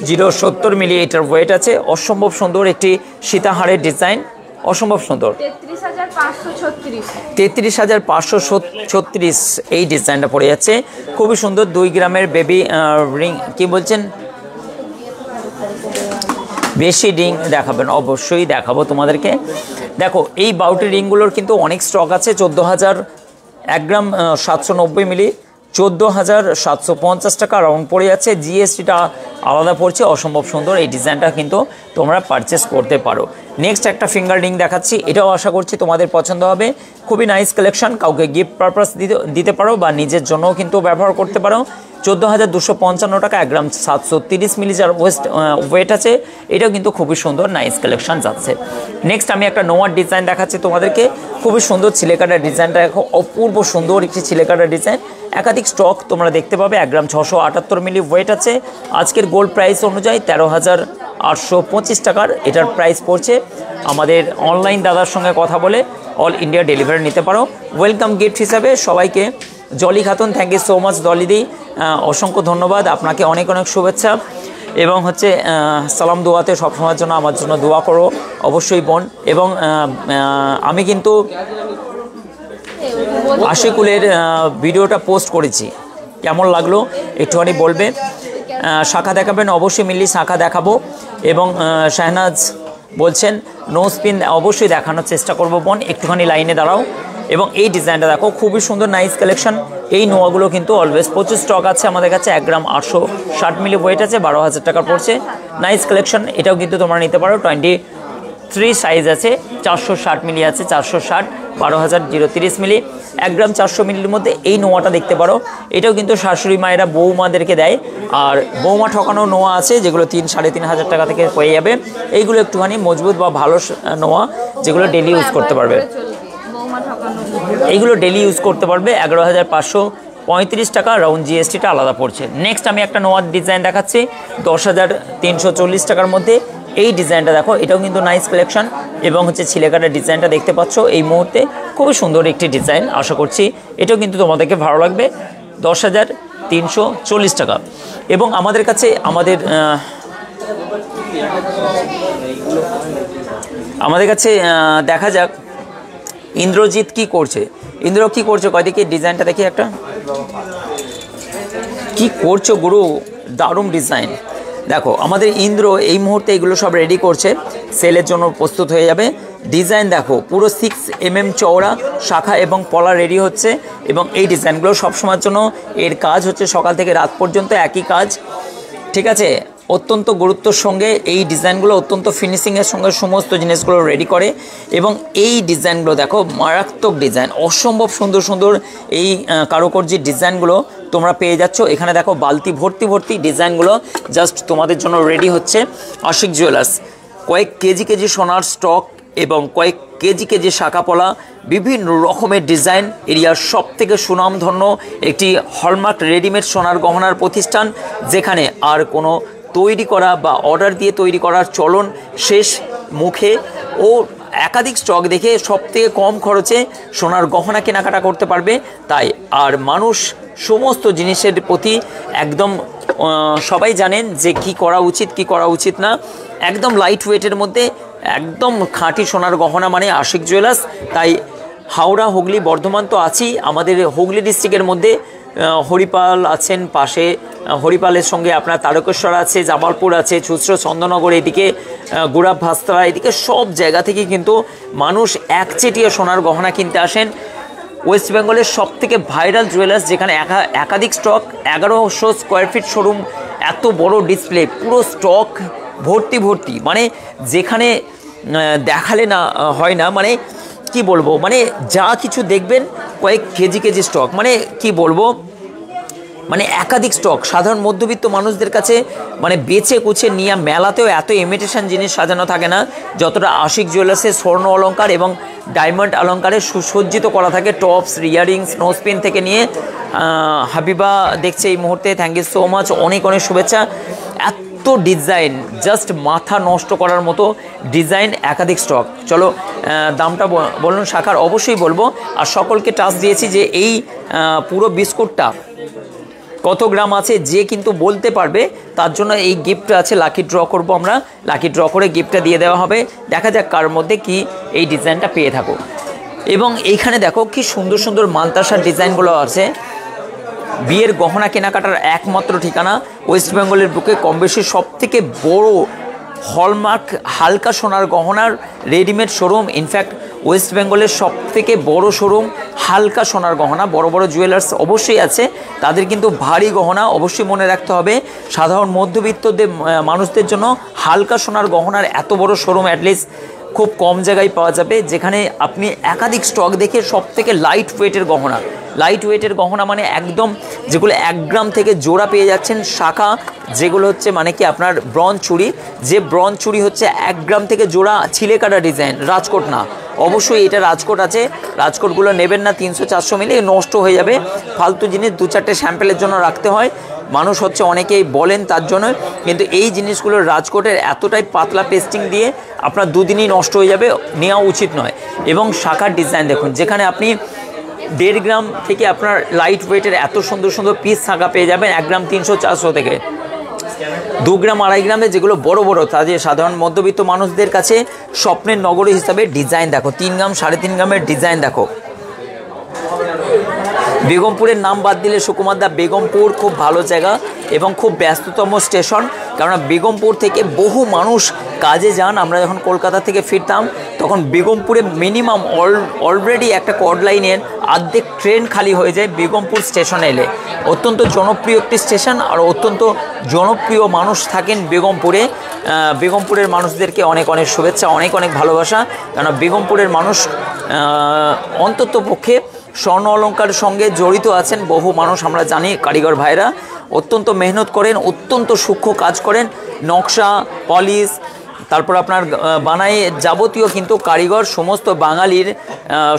070 মিলি এটার ওয়েট আছে, অসম্ভব সুন্দর একটি সীতাহারের ডিজাইন, অসম্ভব সুন্দর। 33,536 এই ডিজাইনটা পড়ে যাচ্ছে, খুবই সুন্দর। 2 গ্রামের বেবি রিং, কি বলছেন বেশি রিং দেখাবেন? অবশ্যই দেখাবো তোমাদেরকে। দেখো এই বাউটি রিংগুলোর কিন্তু অনেক স্টক আছে। 14,000 1 গ্রাম 790 মিলি, 14,750 টাকা রাউন্ড পড়ে যাচ্ছে, জিএসটিটা আলাদা পড়ছে, অসম্ভব সুন্দর। এই ডিজাইনটা কিন্তু তোমরা পারচেস করতে পারো। নেক্সট একটা ফিঙ্গার রিং দেখাচ্ছি, এটাও আশা করছি তোমাদের পছন্দ হবে। খুবই নাইস কালেকশন, কাউকে গিফট পারপাস দিতে পারো বা নিজের জন্যও কিন্তু ব্যবহার করতে পারো। 14,255 টাকা, 1 গ্রাম 730 মিলি যার ওয়েট আছে, এটাও কিন্তু খুবই সুন্দর নাইস কালেকশন যাচ্ছে। নেক্সট আমি একটা নোয়ার ডিজাইন দেখাচ্ছি তোমাদেরকে, খুবই সুন্দর ছিলেকাটার ডিজাইনটা দেখো, অপূর্ব সুন্দর একটি ছিলেকাটার ডিজাইন। একাধিক স্টক তোমরা দেখতে পাবে। 1 গ্রাম 678 মিলি ওয়েট আছে, আজকের গোল্ড প্রাইস অনুযায়ী 13,825 টাকার এটার প্রাইস পড়ছে। আমাদের অনলাইন দাদার সঙ্গে কথা বলে অল ইন্ডিয়া ডেলিভারি নিতে পারো। ওয়েলকাম গিফট হিসাবে সবাইকে Joli Khatun, thank you so much দলিদি, অসংখ্য ধন্যবাদ আপনাকে, অনেক অনেক শুভেচ্ছা। এবং হচ্ছে সালাম দোয়াতে সবসময়ের জন্য আমার জন্য দোয়া করো অবশ্যই বোন। এবং আমি কিন্তু আশিকুলের ভিডিওটা পোস্ট করেছি, কেমন লাগলো একটুখানি বলবে। শাখা দেখাবেন? অবশ্যই মিলি শাখা দেখাবো। এবং শাহনাজ বলছেন নো স্পিন, অবশ্যই দেখানোর চেষ্টা করবো বোন, একটুখানি লাইনে দাঁড়াও। এবং এই ডিজাইনটা দেখো, খুবই সুন্দর নাইস কালেকশন। এই নোয়াগুলো কিন্তু অলওয়েজ প্রচুর স্টক আছে আমাদের কাছে। 1 গ্রাম 860 মিলি ওয়েট আছে, 12,000 টাকা পড়ছে, নাইস কালেকশন। এটাও কিন্তু তোমরা নিতে পারো। 23 সাইজ আছে, 460 মিলি আছে, 460, 12,030 মিলি। 1 গ্রাম 400 মিলির মধ্যে এই নোয়াটা দেখতে পারো। এটাও কিন্তু শাশুড়ি মায়েরা বৌমাদেরকে দেয়। আর বৌমা ঠকানো নোয়া আছে যেগুলো 3-3,500 টাকা থেকে পেয়ে যাবে। এইগুলো একটুখানি মজবুত বা ভালো নোয়া, যেগুলো ডেলি ইউজ করতে পারবে। এইগুলো ডেলি ইউজ করতে পারবে। 11,535 টাকা রাউন্ড, জিএসটিটা আলাদা পড়ছে। নেক্সট আমি একটা নোয়ার ডিজাইন দেখাচ্ছি 10,340 টাকার মধ্যে। এই ডিজাইনটা দেখো, এটাও কিন্তু নাইস কালেকশন। এবং হচ্ছে ছিলেকাটার ডিজাইনটা দেখতে পাচ্ছ এই মুহূর্তে, খুবই সুন্দর একটি ডিজাইন, আশা করছি এটাও কিন্তু তোমাদেরকে ভালো লাগবে। 10,340 টাকা। এবং আমাদের কাছে দেখা যাক ইন্দ্রজিৎ কি করছে। ইন্দ্র কি করছে কয়দিকে ডিজাইনটা দেখি একটা, কি করছো গুরু, দারুণ ডিজাইন। দেখো আমাদের ইন্দ্র এই মুহূর্তে এগুলো সব রেডি করছে, সেলের জন্য প্রস্তুত হয়ে যাবে। ডিজাইন দেখো পুরো 6 mm চওড়া শাখা এবং পলা রেডি হচ্ছে। এবং এই ডিজাইনগুলো সবসময়ের জন্য এর কাজ হচ্ছে সকাল থেকে রাত পর্যন্ত একই কাজ, ঠিক আছে। অত্যন্ত গুরুত্বর সঙ্গে এই ডিজাইনগুলো, অত্যন্ত ফিনিশিংয়ের সঙ্গে সমস্ত জিনিসগুলো রেডি করে। এবং এই ডিজাইনগুলো দেখো মারাত্মক ডিজাইন, অসম্ভব সুন্দর সুন্দর এই কারুকার্যের ডিজাইনগুলো তোমরা পেয়ে যাচ্ছ এখানে। দেখো বালতি ভর্তি ভর্তি ডিজাইনগুলো জাস্ট তোমাদের জন্য রেডি হচ্ছে। আশিক জুয়েলার্স কয়েক কেজি সোনার স্টক এবং কয়েক কেজি শাখাপলা, বিভিন্ন রকমের ডিজাইন, এরিয়ার সব থেকে সুনামধন্য একটি হলমার্ক রেডিমেড সোনার গহনার প্রতিষ্ঠান, যেখানে আর কোনো তৈরি করা বা অর্ডার দিয়ে তৈরি করার চলন শেষ মুখে ও একাধিক স্টক দেখে সব থেকে কম খরচে সোনার গহনা কেনাকাটা করতে পারবে। তাই আর মানুষ সমস্ত জিনিসের প্রতি একদম সবাই জানেন যে কি করা উচিত কি করা উচিত না। একদম লাইট ওয়েটের মধ্যে একদম খাঁটি সোনার গহনা মানে আশিক জুয়েলার্স। তাই হাওড়া, হুগলি, বর্ধমান তো আছেই, আমাদের হুগলি ডিস্ট্রিক্টের মধ্যে হরিপাল আছেন, পাশে হরিপালের সঙ্গে আপনার তারকেশ্বর আছে, জামালপুর আছে, চুচড়ো, চন্দননগর, এদিকে গুড়াব, ভাস্তরা, এদিকে সব জায়গা থেকে কিন্তু মানুষ একচেটিয়া সোনার গহনা কিনতে আসেন। ওয়েস্ট বেঙ্গলের সব থেকে ভাইরাল জুয়েলার্স, যেখানে একাধিক স্টক, 1100 স্কোয়ার ফিট শোরুম, এত বড় ডিসপ্লে, পুরো স্টক ভর্তি ভর্তি, মানে যেখানে দেখালে না হয় না, মানে কি বলবো, মানে যা কিছু দেখবেন কয়েক কেজি স্টক, মানে কি বলবো, মানে একাধিক স্টক। সাধারণ মধ্যবিত্ত মানুষদের কাছে মানে বেছে কুছে নিয়ে মেলাতেও এত ইমিটেশন জিনিস সাজানো থাকে না যতটা আশিক জুয়েলার্সের স্বর্ণ অলঙ্কার এবং ডায়মন্ড অলঙ্কারে সুসজ্জিত করা থাকে। টপস, ইয়াররিংস, নোজপিন থেকে নিয়ে হাবিবা দেখছে এই মুহূর্তে, থ্যাংক ইউ সো মাচ, অনেক অনেক শুভেচ্ছা। এত ডিজাইন, জাস্ট মাথা নষ্ট করার মতো ডিজাইন, একাধিক স্টক। চলো দামটা বলুন শাখার, অবশ্যই বলবো। আর সকলকে টাচ দিয়েছি যে এই পুরো বিস্কুটটা কত গ্রাম আছে, যে কিন্তু বলতে পারবে তার জন্য এই গিফটটা আছে। লাকি ড্র করব আমরা, লাকি ড্র করে গিফটটা দিয়ে দেওয়া হবে। দেখা যাক কার মধ্যে কি এই ডিজাইনটা পেয়ে থাকো। এবং এইখানে দেখো কি সুন্দর সুন্দর মালতাসার ডিজাইনগুলো আছে। বিয়ের গহনা কেনাকাটার একমাত্র ঠিকানা ওয়েস্ট বেঙ্গলের বুকে কম বেশি সব থেকে বড় হলমার্ক হালকা সোনার গহনার রেডিমেড শোরুম। ইনফ্যাক্ট ওয়েস্ট বেঙ্গলের সব থেকে বড় শোরুম হালকা সোনার গহনা। বড় বড় জুয়েলার্স অবশ্যই আছে, তাদের কিন্তু ভারী গহনা অবশ্যই মনে রাখতে হবে। সাধারণ মধ্যবিত্তদের মানুষদের জন্য হালকা সোনার গহনার এত বড় শোরুম অ্যাটলিস্ট খুব কম জায়গায় পাওয়া যাবে, যেখানে আপনি একাধিক স্টক দেখে সব থেকে লাইট ওয়েটের গহনা, লাইট ওয়েটের গহনা মানে একদম যেগুলো 1 গ্রাম থেকে জোড়া পেয়ে যাচ্ছেন। শাখা যেগুলো হচ্ছে মানে কি আপনার ব্রঞ্জ চুড়ি, যে ব্রঞ্জ চুড়ি হচ্ছে 1 গ্রাম থেকে জোড়া, ছিলে কাটা ডিজাইন, রাজকোট না, অবশ্যই এটা রাজকোট আছে। রাজকোটগুলো নেবেন না, 300-400 মিলে নষ্ট হয়ে যাবে। ফালতু জিনিস 2-4টে স্যাম্পেলের জন্য রাখতে হয়, মানুষ হচ্ছে অনেকেই বলেন তার জন্য। কিন্তু এই জিনিসগুলোর রাজকোটের এতটাই পাতলা পেস্টিং দিয়ে আপনার 2 দিনই নষ্ট হয়ে যাবে, নেওয়া উচিত নয়। এবং শাখার ডিজাইন দেখুন, যেখানে আপনি 1.5 গ্রাম থেকে আপনার লাইট ওয়েটের এত সুন্দর সুন্দর পিস শাখা পেয়ে যাবেন 1 গ্রাম 300-400 থেকে। 2 গ্রাম 2.5 গ্রামে যেগুলো বড় বড়, তাদের সাধারণ মধ্যবিত্ত মানুষদের কাছে স্বপ্নের নগরী হিসাবে ডিজাইন দেখো। 3 গ্রাম 3.5 গ্রামের ডিজাইন দেখো। বেগমপুরের নাম বাদ দিলে সুকুমার দা, বেগমপুর খুব ভালো জায়গা এবং খুব ব্যস্ততম স্টেশন, কারণ বেগমপুর থেকে বহু মানুষ কাজে যান। আমরা যখন কলকাতা থেকে ফিরতাম তখন বেগমপুরে মিনিমাম অলরেডি একটা কর্ড লাইনের অর্ধেক ট্রেন খালি হয়ে যায় বেগমপুর স্টেশনে এলে। অত্যন্ত জনপ্রিয় একটি স্টেশন, আর অত্যন্ত জনপ্রিয় মানুষ থাকেন বেগমপুরে। বেগমপুরের মানুষদেরকে অনেক অনেক শুভেচ্ছা, অনেক অনেক ভালোবাসা, কারণ বেগমপুরের মানুষ অন্তত পক্ষে স্বর্ণ অলঙ্কারের সঙ্গে জড়িত আছেন বহু মানুষ, আমরা জানি। কারিগর ভাইরা অত্যন্ত মেহনত করেন, অত্যন্ত সূক্ষ্ম কাজ করেন, নকশা, পলিশ, তারপর আপনার বানায় যাবতীয় কিন্তু কারিগর সমস্ত বাঙালির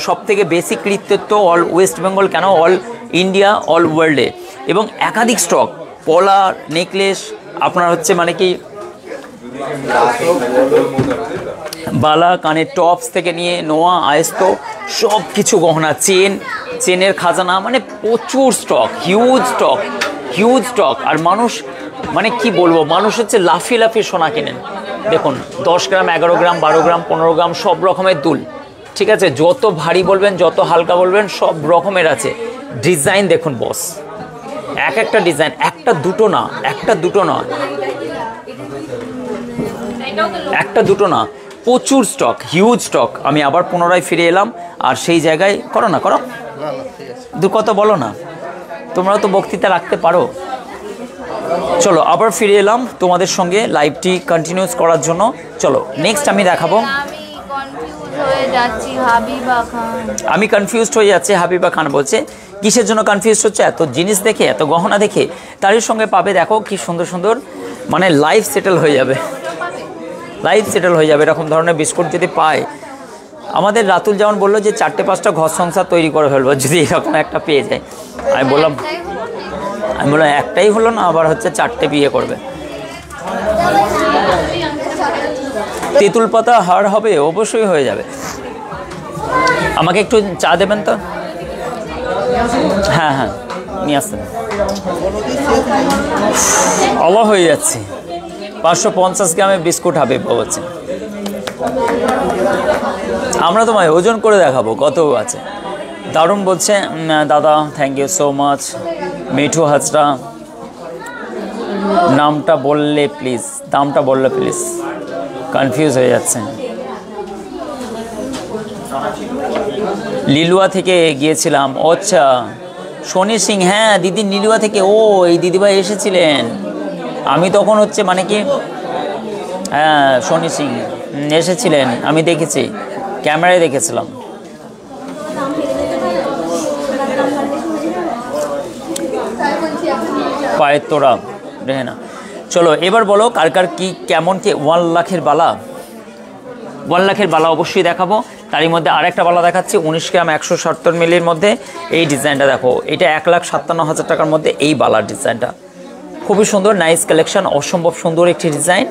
সবথেকে বেশি কৃতিত্ব অল ওয়েস্ট বেঙ্গল কেন, অল ইন্ডিয়া, অল ওয়ার্ল্ডে। এবং একাধিক স্টক, পলা, নেকলেস, আপনার হচ্ছে মানে কি বালা, কানের টপস থেকে নিয়ে নোয়া, আয়স্ত সব কিছু গহনা, চেনের খাজানা, মানে প্রচুর স্টক, হিউজ স্টক। আর মানুষ মানে কি বলবো, মানুষ হচ্ছে লাফিয়ে লাফিয়ে সোনা কেনেন। দেখুন 10 গ্রাম, 11 গ্রাম, 12 গ্রাম, 15 গ্রাম সব রকমের দুল, ঠিক আছে? যত ভারী বলবেন, যত হালকা বলবেন, সব রকমের আছে। ডিজাইন দেখুন বস, একটা ডিজাইন, একটা দুটো না, প্রচুর স্টক, হিউজ স্টক। আমি আবার পুনরায় ফিরে এলাম আর সেই জায়গায় করো কত বলো না, তোমরা তো বক্তৃতা রাখতে পারো। চলো আবার ফিরে এলাম তোমাদের সঙ্গে লাইভটি কন্টিনিউস করার জন্য। চলো নেক্সট আমি দেখাবো। আমি কনফিউজড হয়ে যাচ্ছি, হাবিবা খান বলছে। কিসের জন্য কনফিউজ হচ্ছে? এত জিনিস দেখে, এত গহনা দেখে। তারই সঙ্গে পাবে দেখো কি সুন্দর সুন্দর, মানে লাইফ সেটেল হয়ে যাবে এরকম ধরনের বিস্কুট যদি পায়। আমাদের রাতুল যেমন বললো যে 4-5টা ঘর সংসার তৈরি করে ফেলবো যদি এরকম একটা পেয়ে যায়। আমি বললাম একটাই হলো না, আবার হচ্ছে 4টে বিয়ে করবে। তেঁতুল পাতা হার হবে, অবশ্যই হয়ে যাবে। আমাকে একটু চা দেবেন তো? হ্যাঁ নিয়ে আসতেন। অবাক হয়ে যাচ্ছি, 550 গ্রামের বিস্কুট হবে বলছে। আমরা তোমায় ওজন করে দেখাবো কত আছে। দারুণ বলছে দাদা, thank you so much. Mithu Hazra, দামটা বললে প্লিজ, কনফিউজ হয়ে যাচ্ছে। লিলুয়া থেকে গিয়েছিলাম। আচ্ছা, শনি সিং, হ্যাঁ দিদি লিলুয়া থেকে। ও এই দিদিভাই এসেছিলেন, আমি তখন হচ্ছে মানে কি, হ্যাঁ শনি সিং এসেছিলেন, আমি দেখেছি, ক্যামেরায় দেখেছিলাম। পায়ের তোরা রেহেনা। চলো এবার বলো কার কি কেমন কি 1 লাখের বালা। 1 লাখের বালা অবশ্যই দেখাবো। তারই মধ্যে আরেকটা বালা দেখাচ্ছি 19 গ্রাম 170 মিলির মধ্যে। এই ডিজাইনটা দেখো, এটা 1,57,000 টাকার মধ্যে এই বালার ডিজাইনটা খুবই সুন্দর, নাইস কালেকশন, অসম্ভব সুন্দর একটি ডিজাইন।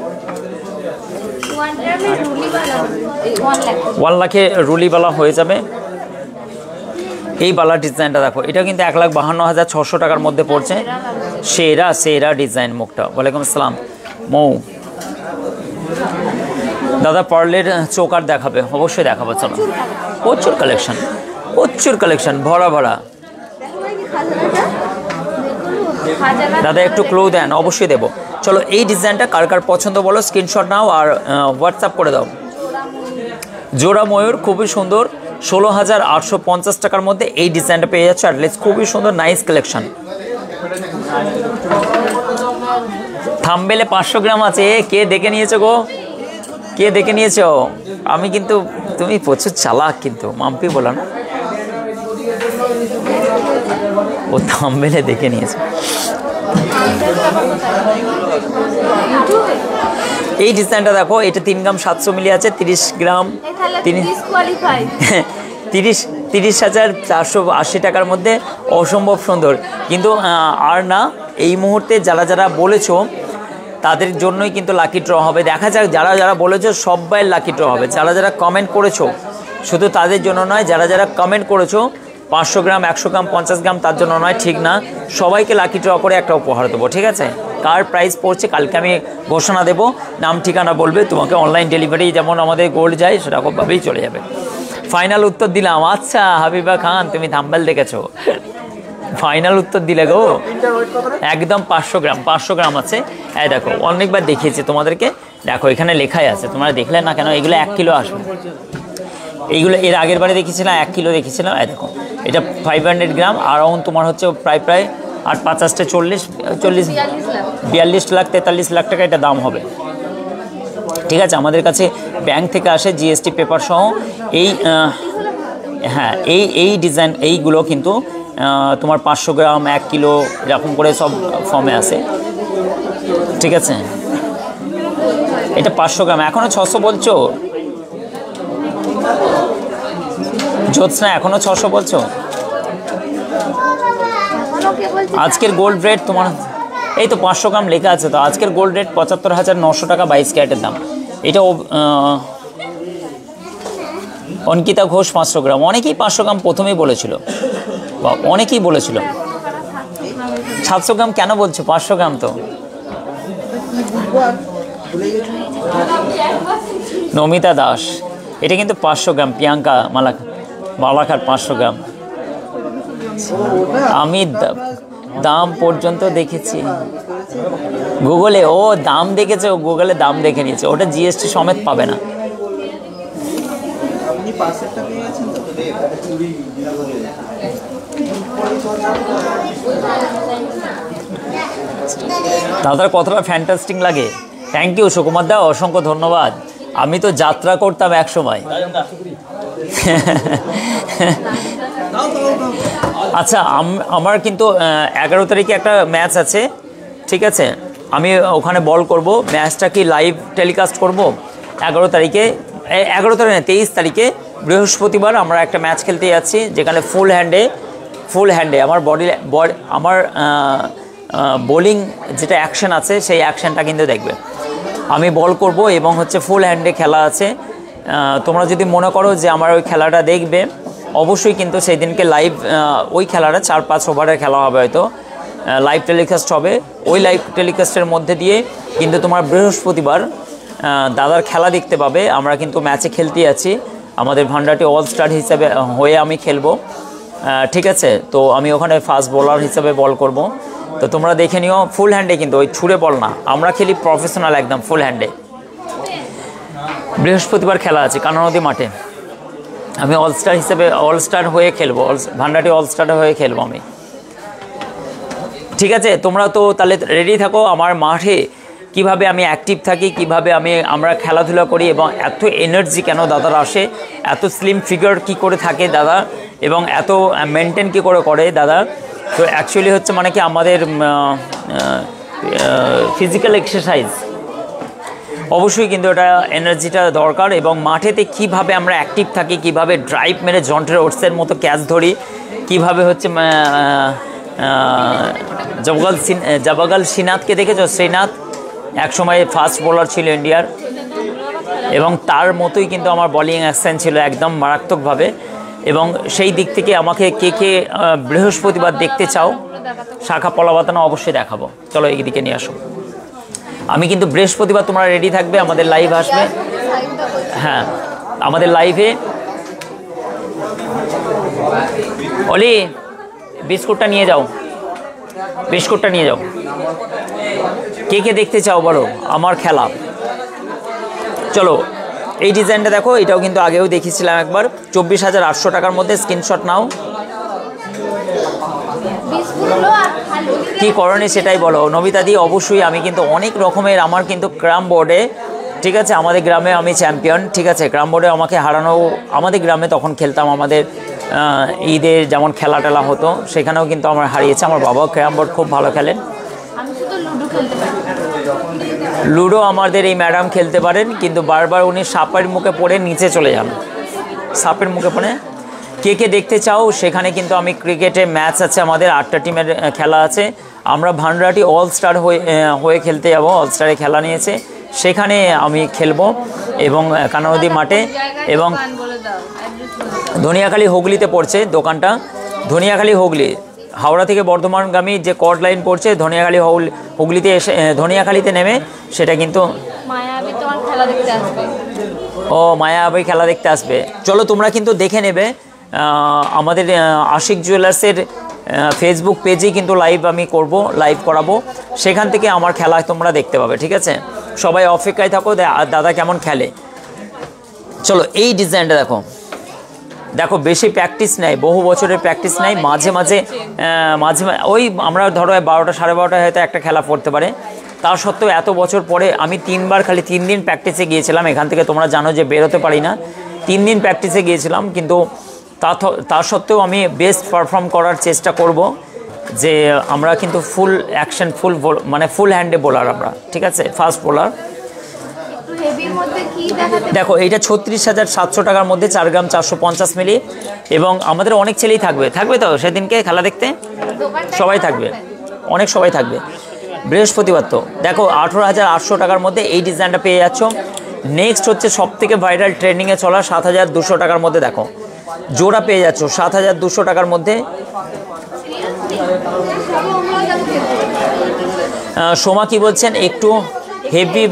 1 লাখে রুলিবালা হয়ে যাবে। এই বালার ডিজাইনটা দেখো, এটা কিন্তু 1,52,600 টাকার মধ্যে পড়ছে। সেরা ডিজাইন মুখটা। ওয়ালাইকুম আসসালাম মৌ। দাদা পার্লের চোকার দেখাবে? অবশ্যই দেখাবো। চলো, প্রচুর কালেকশন ভরা। দাদা একটু ক্লু দেন, অবশ্যই দেবো। চলো এই ডিজাইনটা কার পছন্দ বলো, স্ক্রিনশট নাও আর হোয়াটসঅ্যাপ করে দাও। জোড়া ময়ূর খুবই সুন্দর, 16,850 টাকার মধ্যে এই ডিজাইনটা পেয়ে যাচ্ছে। অ্যাটলিস্ট খুবই সুন্দর, নাইস কালেকশন। থাম্বেলে 500 গ্রাম আছে। কে দেখে নিয়েছো গো? আমি কিন্তু, তুমি প্রচুর চালাক কিন্তু, মাম্পি বলো না, ও থাম্বেলে দেখে নিয়েছে। এই ডিজাইনটা দেখো, এটা 3 গ্রাম 700 মিলি আছে, 30 গ্রাম 30,480 টাকার মধ্যে, অসম্ভব সুন্দর। কিন্তু আর না, এই মুহূর্তে যারা বলেছো তাদের জন্যই কিন্তু লাকি ড্র হবে। দেখা যাক, যারা বলেছো সবাই লাকি ড্র হবে। যারা কমেন্ট করেছো শুধু তাদের জন্য নয়, যারা কমেন্ট করেছো 500 গ্রাম 100 গ্রাম 50 গ্রাম তার জন্য নয়, ঠিক না, সবাইকে লাকি ড্র করে একটা উপহার দেবো, ঠিক আছে? কার প্রাইস পড়ছে কালকে আমি ঘোষণা দেবো, নাম ঠিকানা বলবে, তোমাকে অনলাইন ডেলিভারি যেমন আমাদের গোল্ড যায় সেরকমভাবেই চলে যাবে। ফাইনাল উত্তর দিলাম। আচ্ছা হাবিবা খান, তুমি থাম্বনেল দেখেছো, ফাইনাল উত্তর দিলে গো। একদম 500 গ্রাম আছে। এই দেখো, অনেকবার দেখিয়েছি তোমাদেরকে, দেখো এখানে লেখাই আছে, তোমরা দেখলে না কেন? এগুলো 1 কিলো আসবে। এইগুলো এর আগের বারে দেখেছিলাম 1 কিলো দেখেছিলাম। এই দেখো, এটা 500 গ্রাম, অ্যারাউন্ড তোমার হচ্ছে প্রায় 8-50 40 42 লাখ 43 লাখ টাকা এটা দাম হবে, ঠিক আছে? আমাদের কাছে ব্যাংক থেকে আসে জিএসটি পেপার সহ। হ্যাঁ এই ডিজাইন এইগুলো কিন্তু তোমার 500 গ্রাম 1 কিলো এরকম করে সব ফর্মে আসে, ঠিক আছে? এটা 500 গ্রাম, এখনও 600 বলছো জ্যোৎস্না, এখনও 600 বলছো? আজকের গোল্ড রেট তোমার এই তো 500 গ্রাম লেখা আছে, তো আজকের গোল্ড রেট 75,900 টাকা 22 ক্যারেটের দাম। এটা অঙ্কিতা ঘোষ 500 গ্রাম, অনেকেই 500 গ্রাম প্রথমেই বলেছিল, বা অনেকেই বলেছিল। 700 গ্রাম কেন বলছো? 500 গ্রাম তো। নমিতা দাস, এটা কিন্তু 500 গ্রাম। প্রিয়াঙ্কা মালাকার 500 গ্রাম। আমি দাম পর্যন্ত দেখেছি গুগলে। ও দাম দেখেছে, ও গুগলে দাম দেখে নিয়েছে, ওটা জিএসটি সমেত পাবে না। দাদার কতটা ফ্যান্টাস্টিক লাগে। থ্যাংক ইউ সুকুমার দা, অসংখ্য ধন্যবাদ। আমি তো যাত্রা করতাম এক সময়। আচ্ছা, আমার কিন্তু 11 তারিখে একটা ম্যাচ আছে, ঠিক আছে? আমি ওখানে বল করব। ম্যাচটা কি লাইভ টেলিকাস্ট করব 11 তারিখে? 11 তারিখে না, 23 তারিখে বৃহস্পতিবার আমরা একটা ম্যাচ খেলতে যাচ্ছি, যেখানে ফুল হ্যান্ডে আমার আমার বোলিং যেটা অ্যাকশন আছে সেই অ্যাকশনটা কিন্তু দেখবে। আমি বল করব এবং হচ্ছে ফুল হ্যান্ডে খেলা আছে। তোমরা যদি মনে করো যে আমার ওই খেলাটা দেখবে, অবশ্যই কিন্তু সেই দিনকে লাইভ ওই খেলাটা 4-5 ওভারের খেলা হবে, হয়তো লাইভ টেলিকাস্ট হবে। ওই লাইভ টেলিকাস্টের মধ্যে দিয়ে কিন্তু তোমার বৃহস্পতিবার দাদার খেলা দেখতে পাবে। আমরা কিন্তু ম্যাচে খেলতে যাচ্ছি, আমাদের ভান্ডারটি অল স্টার হিসাবে হয়ে আমি খেলবো, ঠিক আছে? তো আমি ওখানে ফাস্ট বোলার হিসাবে বল করব। তো তোমরা দেখে নিও, ফুল হ্যান্ডে কিন্তু, ওই ছুঁড়ে বল না, আমরা খেলি প্রফেশনাল একদম ফুল হ্যান্ডে। বৃহস্পতিবার খেলা আছে কানানদী মাঠে। আমি অল স্টার হয়ে খেলবো, ভান্ডারটি অল স্টার হয়ে খেলবো আমি, ঠিক আছে? তোমরা তো তাহলে রেডি থাকো। আমার মাঠে কিভাবে আমি অ্যাক্টিভ থাকি, কিভাবে আমরা খেলাধুলা করি, এবং এত এনার্জি কেন দাদার আসে, এত স্লিম ফিগার কি করে থাকে দাদা, এবং এত মেনটেন কি করে দাদা। তো অ্যাকচুয়ালি হচ্ছে মানে কি আমাদের ফিজিক্যাল এক্সারসাইজ, অবশ্যই কিন্তু এটা এনার্জিটা দরকার। এবং মাঠেতে কিভাবে আমরা অ্যাক্টিভ থাকি, কিভাবে ড্রাইভ মেরে জন্টের ওটসের মতো ক্যাচ ধরি, কিভাবে হচ্ছে জবাগাল শ্রীনাথকে দেখেছো? শ্রীনাথ একসময় ফাস্ট বোলার ছিল ইন্ডিয়ার, এবং তার মতোই কিন্তু আমার বোলিং অ্যাকশন ছিল একদম মারাত্মকভাবে। এবং সেই দিক থেকে আমাকে কে বৃহস্পতিবার দেখতে চাও, শাখা পলাবাতানো অবশ্যই দেখাবো। চলো এইদিকে নিয়ে আসো। আমি কিন্তু বৃহস্পতিবার তোমরা রেডি থাকবে, আমাদের লাইভ আসবে। হ্যাঁ, আমাদের লাইভে অলি বিস্কুটটা নিয়ে যাও, বিস্কুটটা নিয়ে যাও। কে দেখতে চাও বলো আমার খেলা? চলো, এই ডিজাইনটা দেখো, এটাও কিন্তু আগেও দেখিয়েছিলাম একবার। 24,800 টাকার মধ্যে স্ক্রিনশট নাও। কি করণে সেটাই বলো নবিতা দি। অবশ্যই আমি কিন্তু অনেক রকমের, আমার কিন্তু ক্রাম বোর্ডে, ঠিক আছে, আমাদের গ্রামে আমি চ্যাম্পিয়ন, ঠিক আছে? ক্রাম বোর্ডে আমাকে হারানো, আমাদের গ্রামে তখন খেলতাম, আমাদের ঈদে যেমন খেলা টেলা হতো সেখানেও কিন্তু আমার হারিয়েছে। আমার বাবাও ক্রাম বোর্ড খুব ভালো খেলেন। লুডো আমাদের এই ম্যাডাম খেলতে পারেন, কিন্তু বারবার উনি সাপের মুখে পড়ে নিচে চলে যান, সাপের মুখে পড়ে। কে দেখতে চাও? সেখানে কিন্তু আমি ক্রিকেটে ম্যাচ আছে, আমাদের 8টা টিমের খেলা আছে। আমরা ভান্ডারটি অল স্টার হয়ে খেলতে যাব, অল স্টারে খেলা নিয়েছে, সেখানে আমি খেলবো এবং কানানদী মাঠে। এবং ধনিয়াখালী হুগলিতে পড়ছে দোকানটা, ধনিয়াখালী হুগলি, হাওড়া থেকে বর্ধমানগামী যে কর্ড লাইন পড়ছে, ধনিয়াখালী হুগলিতে এসে ধনিয়াখালীতে নেমে সেটা কিন্তু মায়াবী খেলা দেখতে আসবে। চলো তোমরা কিন্তু দেখে নেবে, আমাদের আশিক জুয়েলার্সের ফেসবুক পেজেই কিন্তু আমি লাইভ করাবো, সেখান থেকে আমার খেলা তোমরা দেখতে পাবে, ঠিক আছে? সবাই অপেক্ষায় থাকো দাদা কেমন খেলে। চলো এই ডিজাইনটা দেখো, বেশি প্র্যাকটিস নেই, বহু বছরের প্র্যাকটিস নেই, মাঝে মাঝে ওই আমরা ধরো 12টা 12:30 হয়তো একটা খেলা পড়তে পারে। তা সত্ত্বেও এত বছর পরে আমি 3 বার খালি 3 দিন প্র্যাকটিসে গিয়েছিলাম। এখান থেকে তোমরা জানো যে বেরোতে পারি না, 3 দিন প্র্যাকটিসে গিয়েছিলাম, কিন্তু তা সত্ত্বেও আমি বেস্ট পারফর্ম করার চেষ্টা করব। যে আমরা কিন্তু ফুল অ্যাকশন, ফুল হ্যান্ডে বোলার আমরা, ঠিক আছে? Fast bowler. দেখো এইটা 36,700 টাকার মধ্যে 4 গ্রাম 450 মিলি। এবং আমাদের অনেক ছেলেই থাকবে তো সেদিনকে খেলা দেখতে, সবাই থাকবে, অনেক সবাই থাকবে বৃহস্পতিবার। তো দেখো 18,800 টাকার মধ্যে এই ডিজাইনটা পেয়ে যাচ্ছ। নেক্সট হচ্ছে সবথেকে ভাইরাল ট্রেন্ডিংয়ে চলা 7,200 টাকার মধ্যে। দেখো জোড়া পেয়ে যাচ্ছ 7,200 টাকার মধ্যে। সোমা কি বলছেন একটু হেভির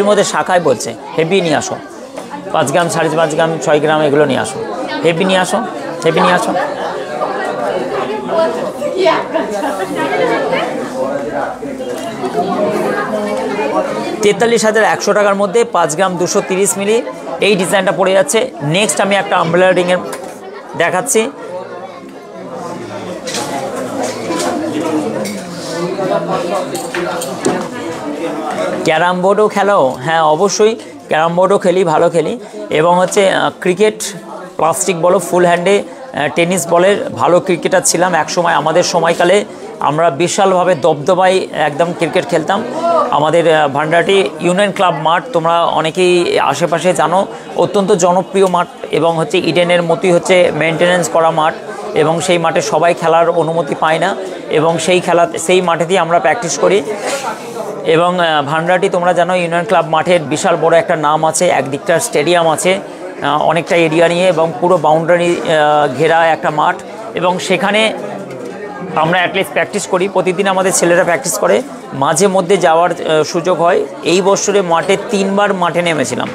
মধ্যে শাখায় বলছে হেভি নিয়ে আসো, 5 গ্রাম 5.5 গ্রাম 6 গ্রাম এগুলো নিয়ে আসো, হেভি নিয়ে আসো। 43,100 টাকার মধ্যে 5 গ্রাম 230 মিলি এই ডিজাইনটা পড়ে যাচ্ছে। নেক্সট আমি একটা আমব্রেলা রিংয়ের দেখাচ্ছি। ক্যারাম বোর্ডও খেলো? হ্যাঁ অবশ্যই ক্যারাম বোর্ডও খেলি, ভালো খেলি। এবং হচ্ছে ক্রিকেট, প্লাস্টিক বলো, ফুল হ্যান্ডে টেনিস বলের ভালো ক্রিকেটার ছিলাম এক সময়। আমাদের সময়কালে আমরা বিশালভাবে দবদবাই একদম ক্রিকেট খেলতাম। আমাদের ভান্ডারটি ইউনিয়ন ক্লাব মাঠ, তোমরা অনেকেই আশেপাশে জানো, অত্যন্ত জনপ্রিয় মাঠ এবং হচ্ছে ইডেনের মতোই হচ্ছে মেনটেনেন্স করা মাঠ, এবং সেই মাঠে সবাই খেলার অনুমতি পায় না, এবং সেই মাঠেতেই আমরা প্র্যাকটিস করি। এবং ভান্ডারটি তোমরা জানো ইউনিয়ন ক্লাব মাঠের বিশাল বড় একটা নাম আছে, একদিকটা স্টেডিয়াম আছে অনেকটা এরিয়া নিয়ে, এবং পুরো বাউন্ডারি ঘেরা একটা মাঠ, এবং সেখানে আমরা অ্যাটলিস্ট প্র্যাকটিস করি। প্রতিদিন আমাদের ছেলেরা প্র্যাকটিস করে, মাঝে মধ্যে যাওয়ার সুযোগ হয়। এই বছরে মাঠে 3 বার মাঠে নেমেছিলাম।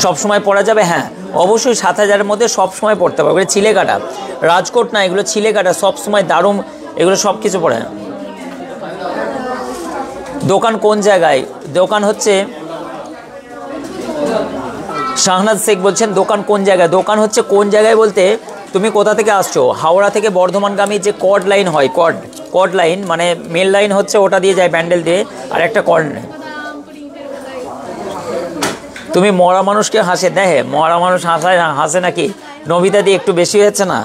সব সময় পরা যাবে? হ্যাঁ অবশ্যই 7,000-এর মধ্যে সব সময় পড়তে পারবে। এগুলো ছিলে কাটা, রাজকোট না, এগুলো ছিলে কাটা, সব সময় দারুণ, এগুলো সব কিছু পড়ে। দোকান কোন জায়গায়? দোকান হচ্ছে শাহনাজ শেখ বলছেন দোকান কোন জায়গায়? দোকান হচ্ছে কোন জায়গায় বলতে তুমি কোথা থেকে আসছো? হাওড়া থেকে বর্ধমানগামী যে কর্ড লাইন হয়, কর্ড লাইন মানে মেল লাইন হচ্ছে, ওটা দিয়ে যায় ব্যান্ডেল দিয়ে, আর একটা কর্ড। তুমি মরা মানুষকে হাসে দেখে, মরা মানুষ হাসে নাকি? নবিতা দিয়ে একটু বেশি হয়েছে না?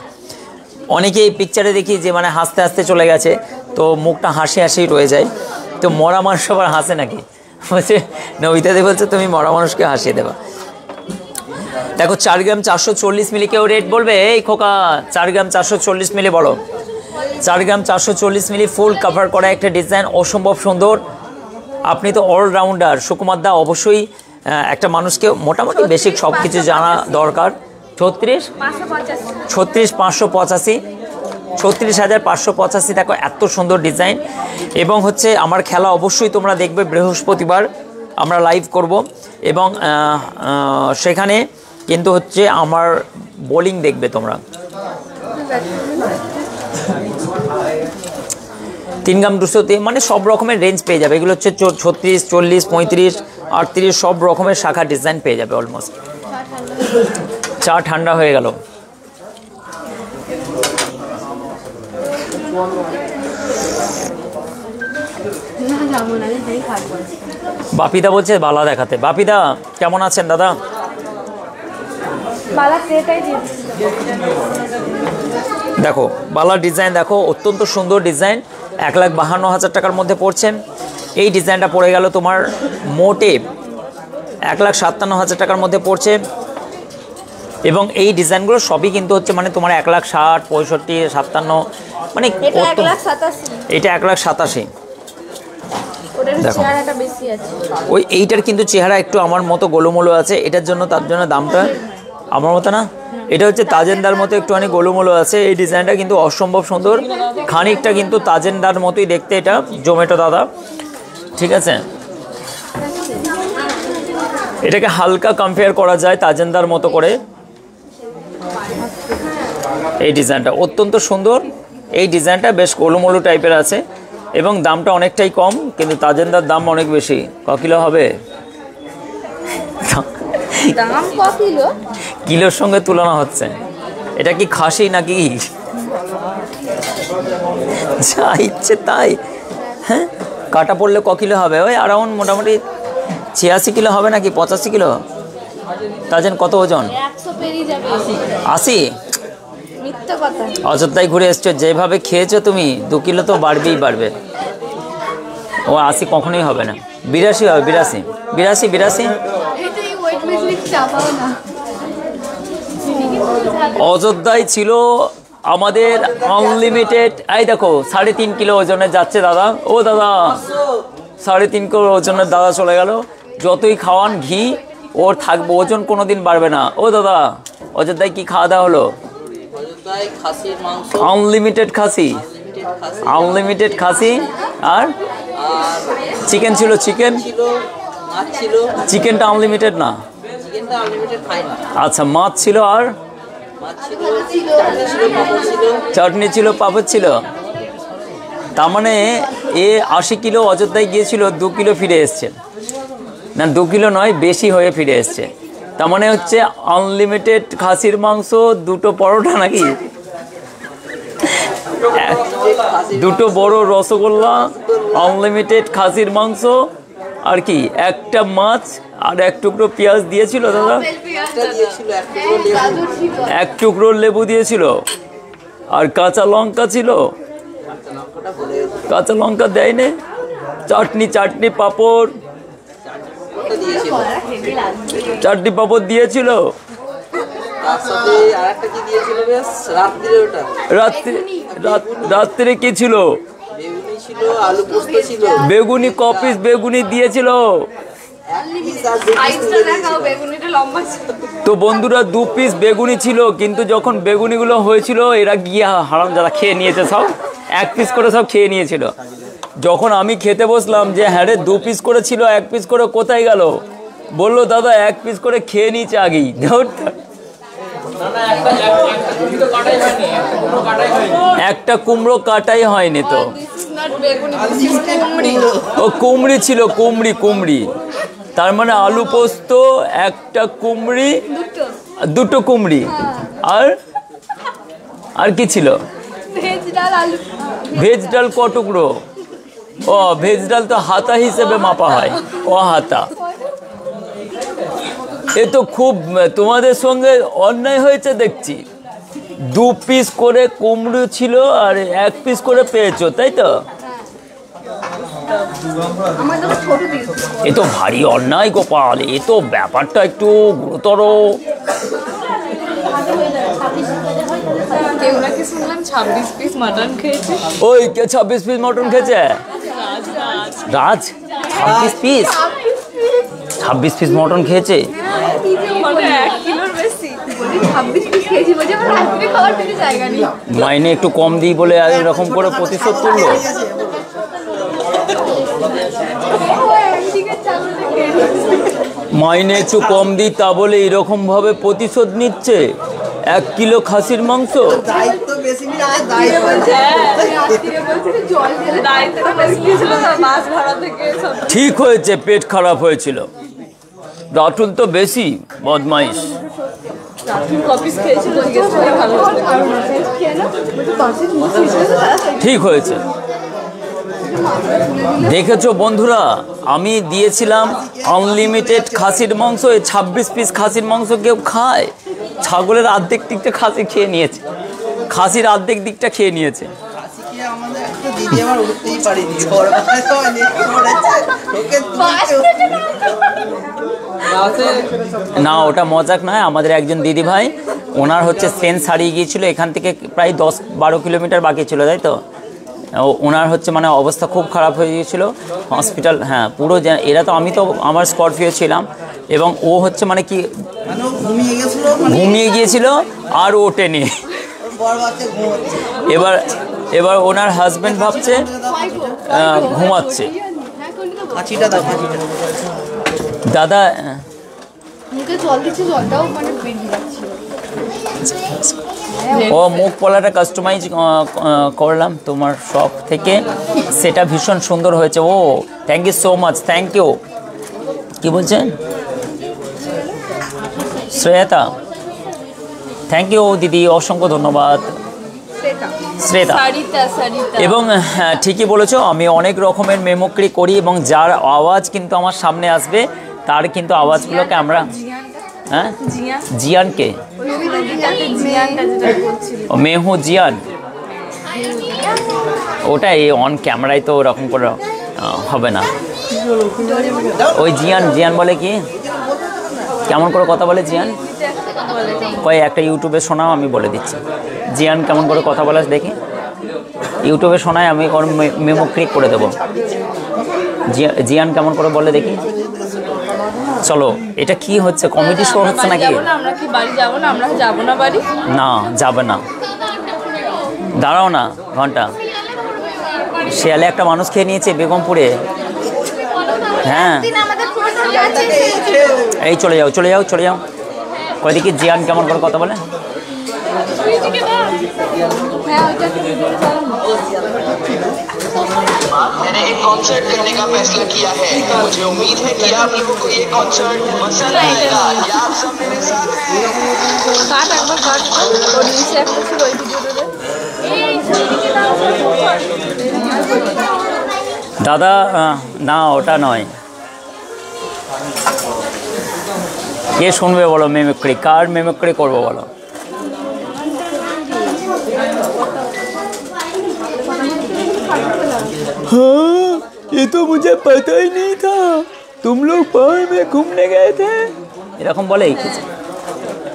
অনেকেই পিকচারে দেখি যে মানে হাসতে হাসতে চলে গেছে, তো মুখটা হাসি রয়ে যায়। তো মরা মানুষ আবার হাসে নাকি? বলছে নবিতা দিয়ে বলছে তুমি মরা মানুষকে হাসিয়ে দেবা। দেখো 4 গ্রাম 440 মিলি, কেউ রেট বলবে? এই খোকা 4 গ্রাম 440 মিলি বলো। 4 গ্রাম 440 মিলি ফুল কভার করা একটা ডিজাইন, অসম্ভব সুন্দর। আপনি তো অলরাউন্ডার সুকুমার দা, অবশ্যই একটা মানুষকে মোটামুটি বেসিক সব কিছু জানা দরকার। 36,585, দেখো এত সুন্দর ডিজাইন। এবং হচ্ছে আমার খেলা অবশ্যই তোমরা দেখবে, বৃহস্পতিবার আমরা লাইভ করব, এবং সেখানে কিন্তু হচ্ছে আমার বোলিং দেখবে তোমরা। 3 গ্রাম 200 মানে সব রকমের রেঞ্জ পেয়ে যাবে। এগুলো হচ্ছে 36, 40, 35, 38 সব রকমের শাখা ডিজাইন পেয়ে যাবে অলমোস্ট। চা ঠান্ডা হয়ে গেল। বাপিদা বলছে বালা দেখাতে। বাপিদা কেমন আছেন দাদা? দেখো বালার ডিজাইন দেখো, অত্যন্ত সুন্দর ডিজাইন, 1,52,000 টাকার মধ্যে পড়ছে। এই ডিজাইনটা পড়ে গেল তোমার মোটে 1,57,000 টাকার মধ্যে পড়ছে। এবং এই ডিজাইনগুলো সবই কিন্তু হচ্ছে মানে তোমার 1,60,000, 65, 57, মানে এটা 1,87,000। দেখো ওই এইটার কিন্তু চেহারা একটু আমার মতো গোলুমোলো আছে, এটার জন্য তার জন্য দামটা আমার মতো না। এটা হচ্ছে তাজেনদার মতো একটুখানি গোলুমোলো আছে। এই ডিজাইনটা কিন্তু অসম্ভব সুন্দর, খানিকটা কিন্তু তাজেনদার মতোই দেখতে এটা, জোমেটো দাদা, ঠিক আছে। এটাকে হালকা কম্পেয়ার করা যায় তাজেনদার মতো করে। এই ডিজাইনটা অত্যন্ত সুন্দর, এই ডিজাইনটা বেশ গোলুমোলো টাইপের আছে এবং দামটা অনেকটাই কম, কিন্তু তাজেনদার দাম অনেক বেশি। ক কিলো হবে? দাম ক কিলো? কিলোর সঙ্গে তুলনা হচ্ছে। এটা কি খাসি নাকি? যা ইচ্ছে তাই। হ্যাঁ, কাটা পড়লে ক কিলো হবে? ওই অ্যারাউন্ড মোটামুটি 86 কিলো হবে নাকি 85 কিলো? তাজেন কত ওজন? 80? অযোধ্যায় ঘুরে এসছো, যেভাবে খেয়েছো তুমি 2 কিলো তো বাড়বেই বাড়বে। ও 80 কখনোই হবে না, 82 হবে। 82 অযোধ্যায় ছিল আমাদের আনলিমিটেড, এই দেখো 3.5 কিলো ওজনে যাচ্ছে দাদা। ও দাদা 3.5 কিলো ওজনের দাদা চলে গেল। যতই খাওয়ান ঘি ওর থাকবে, ওজন কোনোদিন বাড়বে না। ও দাদা অযোধ্যায় কি খাওয়া দাওয়া হলো? অযোধ্যায় খাসির মাংস, আনলিমিটেড খাসি, আনলিমিটেড খাসি আর চিকেন ছিল, চিকেন ছিল, মাছ ছিল। চিকেনটা আনলিমিটেড না? চিকেনটা আনলিমিটেড খাই না। আচ্ছা, মাছ ছিল আর মাছ ছিল, চাটনি ছিল, পাপড় ছিল। চাটনি ছিল, পাপড় ছিল। তার মানে এ 80 কিলো অযোধ্যায় গিয়েছিল, 2 কিলো ফিরে এসছে। না 2 কিলো নয়, বেশি হয়ে ফিরে এসছে। তার মানে হচ্ছে আনলিমিটেড খাসির মাংস, 2টো পরোটা নাকি, 2টো বড় রসগোল্লা, আনলিমিটেড খাসির মাংস আর কি, একটা মাছ আর 1 টুকরো পেঁয়াজ দিয়েছিল দাদা, একটা দিয়েছিল, এক টুকরো লেবু। 1 টুকরো লেবু দিয়েছিল আর কাঁচা লঙ্কা ছিল। লঙ্কাটা বলে কাঁচা লঙ্কা দেয়নি। চাটনি, চাটনি পাঁপড়, ওটা দিয়েছিল। চাটনি পাঁপড় দিয়েছিল। তার সাথে আরেকটা কি দিয়েছিল বেশ রাত্রিরে, ওটা রাত্রে কি ছিল? বেগুনি ছিল, আলু পোস্ত ছিল। বেগুনি, কপিস বেগুনি দিয়েছিল। এক পিস আর 2 পিস তুলে দিয়েছিল। তো বন্ধুরা 2 পিস বেগুনি ছিল, কিন্তু যখন বেগুনিগুলো হয়েছিল এরা গিয়ে হারামজাদা খেয়ে নিয়েছে সব, 1 পিস করে সব খেয়ে নিয়েছিল। যখন আমি খেতে বসলাম যে হ্যাঁ রে 2 পিস করে ছিল, 1 পিস করে কোথায় গেল? বললো দাদা 1 পিস করে খেয়ে নিয়েছে আগেই। একটা কুমড়ো কাটাই হয়নি তো। ও কুমড়ি ছিল, কুমড়ি, কুমড়ি। তার মানে আলু পোস্ত, একটা কুমড়ি, 2টো কুমড়ি আর কি ছিল? ভেজ ডাল ক টুকরো? ও ভেজ ডাল তো হাতা হিসেবে মাপা হয়, ও হাতা। এ তো খুব তোমাদের সঙ্গে অন্যায় হয়েছে দেখছি। 2 পিস করে কুমড়ো ছিল আর 1 পিস করে পেয়েছো, তাই তো? এ তো ভারী অন্যায় গোপাল, এ তো ব্যাপারটা একটু গুরুতর। কেউ নাকি শুনলাম 26 পিস মাটন খেয়েছে। ওই কে 26 পিস মটন খেয়েছে? রাজ 26 পিস, 26 পিস মটন খেয়েছে? মানে 1 কিলোর বেশি। 26 পিস খেয়েছি বলে আমার রাত্রে খাওয়ার পেটে জায়গা নেই। মাইনে একটু কম দিই বলে এরকম করে প্রতিশোধ করলো। মাইনে একটু কম দিই তা বলে এরকম ভাবে প্রতিশোধ নিচ্ছে। 1 কিলো খাসির মাংস। দায়িত্ব বেশি নিয়ে দায়িত্ব ঠিক হয়েছে, পেট খারাপ হয়েছিল। রাতুল তো বেশি বদমাইশ। ঠিক হয়েছে। দেখেছো বন্ধুরা, আমি দিয়েছিলাম আনলিমিটেড খাসির মাংস, এই 26 পিস খাসির মাংস কেউ খায়? ছাগলের অর্ধেক দিকটা খাসি খেয়ে নিয়েছে, খাসির অর্ধেক দিকটা খেয়ে নিয়েছে। আমাদের একটা দিদি আমার উঠতেই পারিনি, না ওটা মজাক নয়। আমাদের একজন দিদি ভাই, ওনার হচ্ছে সেন্স হারিয়ে গিয়েছিল, এখান থেকে প্রায় 10-12 কিলোমিটার বাকি ছিল, তাই তো? ওনার হচ্ছে মানে অবস্থা খুব খারাপ হয়ে গিয়েছিল, হসপিটাল। হ্যাঁ পুরো, এরা তো, আমি তো আমার স্করপিও ছিলাম, এবং ও হচ্ছে মানে কি ঘুমিয়ে গিয়েছিল আর ওঠেনি। এবার ওনার হাজবেন্ড ভাবছে ঘুমাচ্ছে। দাদা মুখে জল দিচ্ছে, জলটাও মানে বেরিয়ে যাচ্ছে। ও মুখ পলাটা কাস্টমাইজ করলাম তোমার শপ থেকে, সেটা ভীষণ সুন্দর হয়েছে। Oh thank you so much, thank you. কি বলছেন শ্রেতা? থ্যাংক ইউ দিদি, অসংখ্য ধন্যবাদ শ্রেতা। এবং হ্যাঁ ঠিকই বলেছো, আমি অনেক রকমের মেমোক্রি করি, এবং যার আওয়াজ কিন্তু আমার সামনে আসবে তার কিন্তু আওয়াজগুলোকে আমরা, হ্যাঁ জিয়ানকে, মেহু জিয়ান, ওটাই অন ক্যামেরায় তো ওরকম করে হবে না। ওই জিয়ান, জিয়ান বলে কি, কেমন করে কথা বলে জিয়ান? কয় একটা ইউটিউবে শোনাও, আমি বলে দিচ্ছি। জিয়ান কেমন করে কথা বলে দেখি, ইউটিউবে শোনায়, আমি ওর মেমো ক্লিক করে দেবো। জিয়ান কেমন করে বলে দেখি। চলো, এটা কি হচ্ছে, কমেডি শো হচ্ছে নাকি? আমরা কি বাড়ি যাবো না? আমরা যাবো না বাড়ি? না, যাবে না, দাঁড়াও না ঘন্টা। শিয়ালে একটা মানুষ খেয়ে নিয়েছে বেগমপুরে। হ্যাঁ, এই চলে যাও চলে যাও চলে যাও। কয় দেখি জিয়ান কেমন করে কথা বলে। मैंने एक कॉन्सर्ट करने का फैसला किया है। मुझे उम्मीद है कि आप लोगों को ये कॉन्सर्ट पसंद आएगा। क्या आप सब मेरे साथ हैं? দাদা না, ওটা নয়। কে শুনবে বলো মেমিক্রি? কার মেমিক্রি করবো বলো? हाँ, ये तो मुझे पता ही नहीं था, तुम लोग पहाड़ में घूमने गए थे। এরকম বলে কিছু?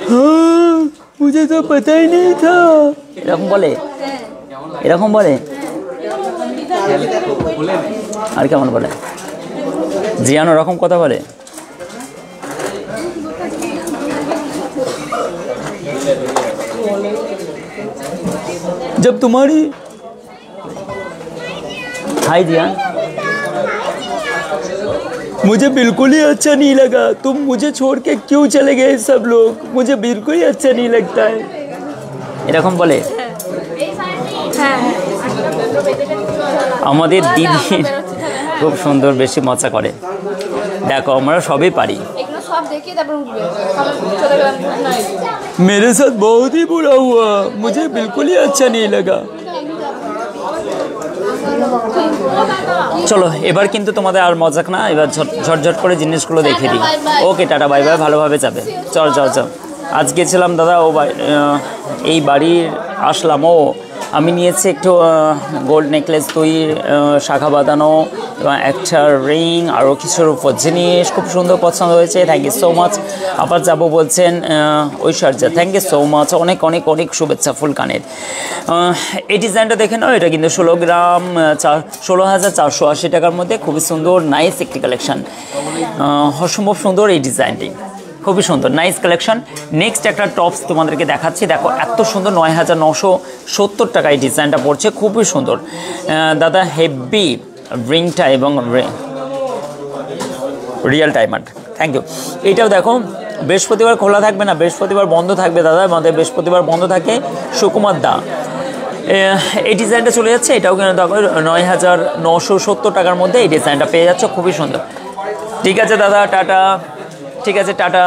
हाँ, मुझे तो पता ही नहीं था। এরকম বলে, এরকম বলে। আর কেমন বলে? জিয়ান ওরকম কথা বলে? जब तुम्हारी हाय जियान, मुझे बिल्कुल ही अच्छा नहीं लगा, तुम मुझे छोड़ के क्यों चले गए सब लोग, मुझे बिल्कुल ही अच्छा नहीं लगता है। এরকম বলে? আমাদের দিদি খুব সুন্দর, বেশি মজা করে। দেখো আমরা সবই পারি। मेरे साथ बहुत ही बुरा हुआ, मुझे बिल्कुल ही अच्छा नहीं लगा। চলো এবার কিন্তু তোমাদের আর মজাক না, এবার ঝটঝট করে জিনিসগুলো দেখে দিই। ওকে, টাটা, বাই বাই, ভালোভাবে যাবে। চল চল চল। আজ গেছিলাম দাদা ও এই বাড়ির আসলাম, ও আমি নিয়েছি একটু গোল্ড নেকলেস, তুই শাখা বাঁধানো এবং একটা রিং, আরও কিছু রূপোর জিনিস খুব সুন্দর পছন্দ হয়েছে। Thank you so much. আবার যাবো বলছেন Aishwarya, thank you so much, অনেক অনেক অনেক শুভেচ্ছা ফুলকানের। এই ডিজাইনটা দেখে নাও, এটা কিন্তু 16 গ্রাম 16,480 টাকার মধ্যে খুবই সুন্দর নাইস একটি কালেকশান, অসম্ভব সুন্দর এই ডিজাইনটি, খুবই সুন্দর নাইস কালেকশন। নেক্সট একটা টপস তোমাদেরকে দেখাচ্ছি, দেখো এত সুন্দর, 9,970 টাকায় ডিজাইনটা পড়ছে, খুবই সুন্দর দাদা, হেভি রিংটা এবং রিয়েল ডায়মন্ড। Thank you. এইটাও দেখো বৃহস্পতিবার খোলা থাকবে না, বৃহস্পতিবার বন্ধ থাকবে দাদা, আমাদের বৃহস্পতিবার বন্ধ থাকে। সুকুমার দা, এই ডিজাইনটা চলে যাচ্ছে, এটাও কিন্তু দেখো 9,970 টাকার মধ্যে এই ডিজাইনটা পেয়ে যাচ্ছে, খুবই সুন্দর। ঠিক আছে দাদা, টাটা। ঠিক আছে, টাটা।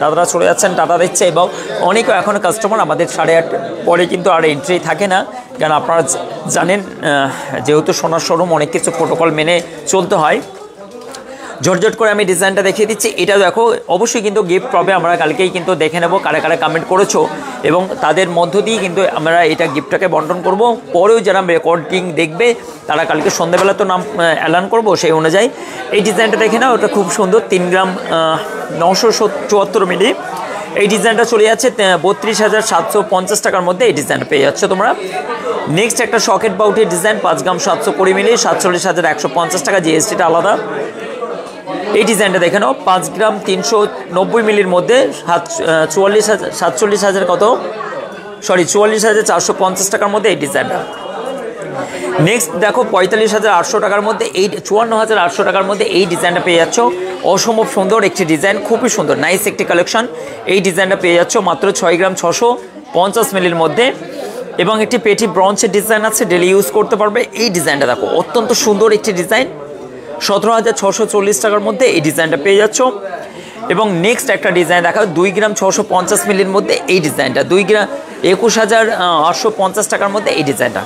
দাদারা চলে যাচ্ছেন, টাটা দিচ্ছে। এবং অনেক এখনও কাস্টমার আমাদের 8:30 পরে কিন্তু আর এন্ট্রি থাকে না, কারণ আপনারা জানেন যেহেতু সোনার শোরুম, অনেক কিছু প্রোটোকল মেনে চলতে হয়। ঝটঝট করে আমি ডিজাইনটা দেখিয়ে দিচ্ছি। এটা দেখো, অবশ্যই কিন্তু গিফট পাবে, আমরা কালকেই কিন্তু দেখে নেব কারা কারা কমেন্ট করেছো, এবং তাদের মধ্য দিয়ে কিন্তু আমরা এটা গিফটটাকে বন্টন করব। পরেও যারা রেকর্ডিং দেখবে তারা কালকে সন্ধ্যাবেলা তো নাম অ্যালান করব, সেই অনুযায়ী এই ডিজাইনটা দেখে নাও, ওটা খুব সুন্দর, 3 গ্রাম 974 মিলি। এই ডিজাইনটা চলে যাচ্ছে 32,750 টাকার মধ্যে, এই ডিজাইনটা পেয়ে যাচ্ছে তোমরা। নেক্সট একটা সকেট বাউটির ডিজাইন, 5 গ্রাম 720 মিলি, 47,150 টাকা, জিএসটিটা আলাদা। এই ডিজাইনটা দেখে নাও, 5 গ্রাম 390 মিলির মধ্যে 47,000 কত, সরি 44,450 টাকার মধ্যে এই ডিজাইনটা। নেক্সট দেখো 45,800 টাকার মধ্যে, এই 54,800 টাকার মধ্যে এই ডিজাইনটা পেয়ে যাচ্ছ, অসম্ভব সুন্দর একটি ডিজাইন, খুবই সুন্দর নাইস একটি কালেকশন। এই ডিজাইনটা পেয়ে যাচ্ছ মাত্র 6 গ্রাম 650 মিলির মধ্যে, এবং একটি পেটি ব্রঞ্চের ডিজাইন আছে, ডেলি ইউজ করতে পারবে। এই ডিজাইনটা দেখো অত্যন্ত সুন্দর একটি ডিজাইন, 17,640 টাকার মধ্যে এই ডিজাইনটা পেয়ে যাচ্ছ। এবং নেক্সট একটা ডিজাইন দেখা 2 গ্রাম 650 মিলির মধ্যে এই ডিজাইনটা, 2 গ্রাম 21,850 টাকার মধ্যে এই ডিজাইনটা।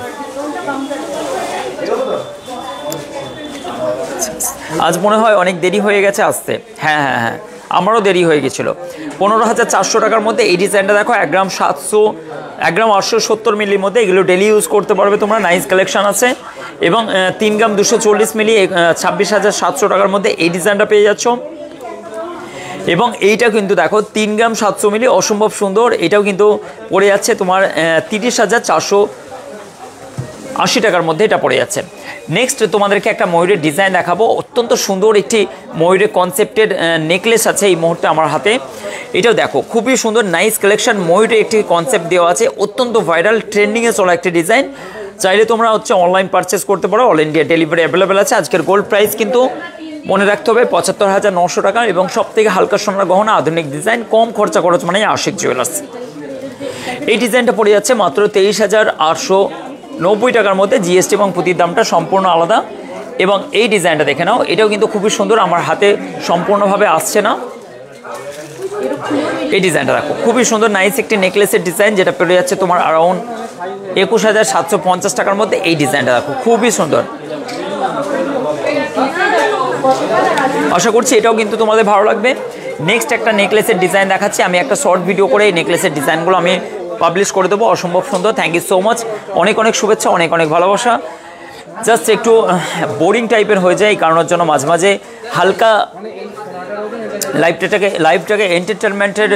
আজ মনে হয় অনেক দেরি হয়ে গেছে আসতে, হ্যাঁ হ্যাঁ হ্যাঁ, আমারও দেরি হয়ে গেছিলো। 15,400 টাকার মধ্যে এই ডিজাইনটা দেখো, 1 গ্রাম 870 মিলির মধ্যে, এগুলো ডেলি ইউজ করতে পারবে তোমরা, নাইস কালেকশন আছে। এবং 3 গ্রাম 240 মিলি 26,700 টাকার মধ্যে এই ডিজাইনটা পেয়ে যাচ্ছ। এবং এইটা কিন্তু দেখো 3 গ্রাম 700 মিলি, অসম্ভব সুন্দর। এটাও কিন্তু পড়ে যাচ্ছে তোমার 30,480 টাকার মধ্যে এটা পড়ে যাচ্ছে। নেক্সট তোমাদেরকে একটা ময়ূরের ডিজাইন দেখাবো। অত্যন্ত সুন্দর একটি ময়ূরের কনসেপ্টের নেকলেস আছে এই মুহূর্তে আমার হাতে। এটাও দেখো খুবই সুন্দর, নাইস কালেকশন। ময়ূরের একটি কনসেপ্ট দেওয়া আছে, অত্যন্ত ভাইরাল ট্রেন্ডিংয়ে চলা একটি ডিজাইন। চাইলে তোমরা অনলাইন পারচেস করতে পারো, অল ইন্ডিয়া ডেলিভারি অ্যাভেলেবেল আছে। আজকের গোল্ড প্রাইস কিন্তু মনে রাখতে হবে 75,900 টাকা, এবং সব থেকে হালকা সোনার গহনা, আধুনিক ডিজাইন, কম খরচ মানে আশিক জুয়েলার্স। এই ডিজাইনটা পড়ে যাচ্ছে মাত্র 23,890 টাকার মধ্যে, জিএসটি এবং পুঁতির দামটা সম্পূর্ণ আলাদা। এবং এই ডিজাইনটা দেখে নাও, এটাও কিন্তু খুবই সুন্দর, আমার হাতে সম্পূর্ণভাবে আসছে না। এই ডিজাইনটা দেখো খুবই সুন্দর, নাইস একটি নেকলেসের ডিজাইন, যেটা পড়ে যাচ্ছে তোমার অ্যারাউন্ড 21,750 টাকার মধ্যে। এই ডিজাইনটা দেখো খুবই সুন্দর, আশা করছি এটাও কিন্তু তোমাদের ভালো লাগবে। নেক্সট একটা নেকলেসের ডিজাইন দেখাচ্ছি, আমি একটা শর্ট ভিডিও করে এই নেকলেসের ডিজাইনগুলো আমি পাবলিশ করে দেবো। অসম্ভব সুন্দর, থ্যাংক ইউ সো মাচ, অনেক অনেক শুভেচ্ছা, অনেক অনেক ভালোবাসা। জাস্ট একটু বোরিং টাইপের হয়ে যায়, এই কারণের জন্য মাঝে মাঝে হালকা লাইভটাকে এন্টারটেনমেন্টের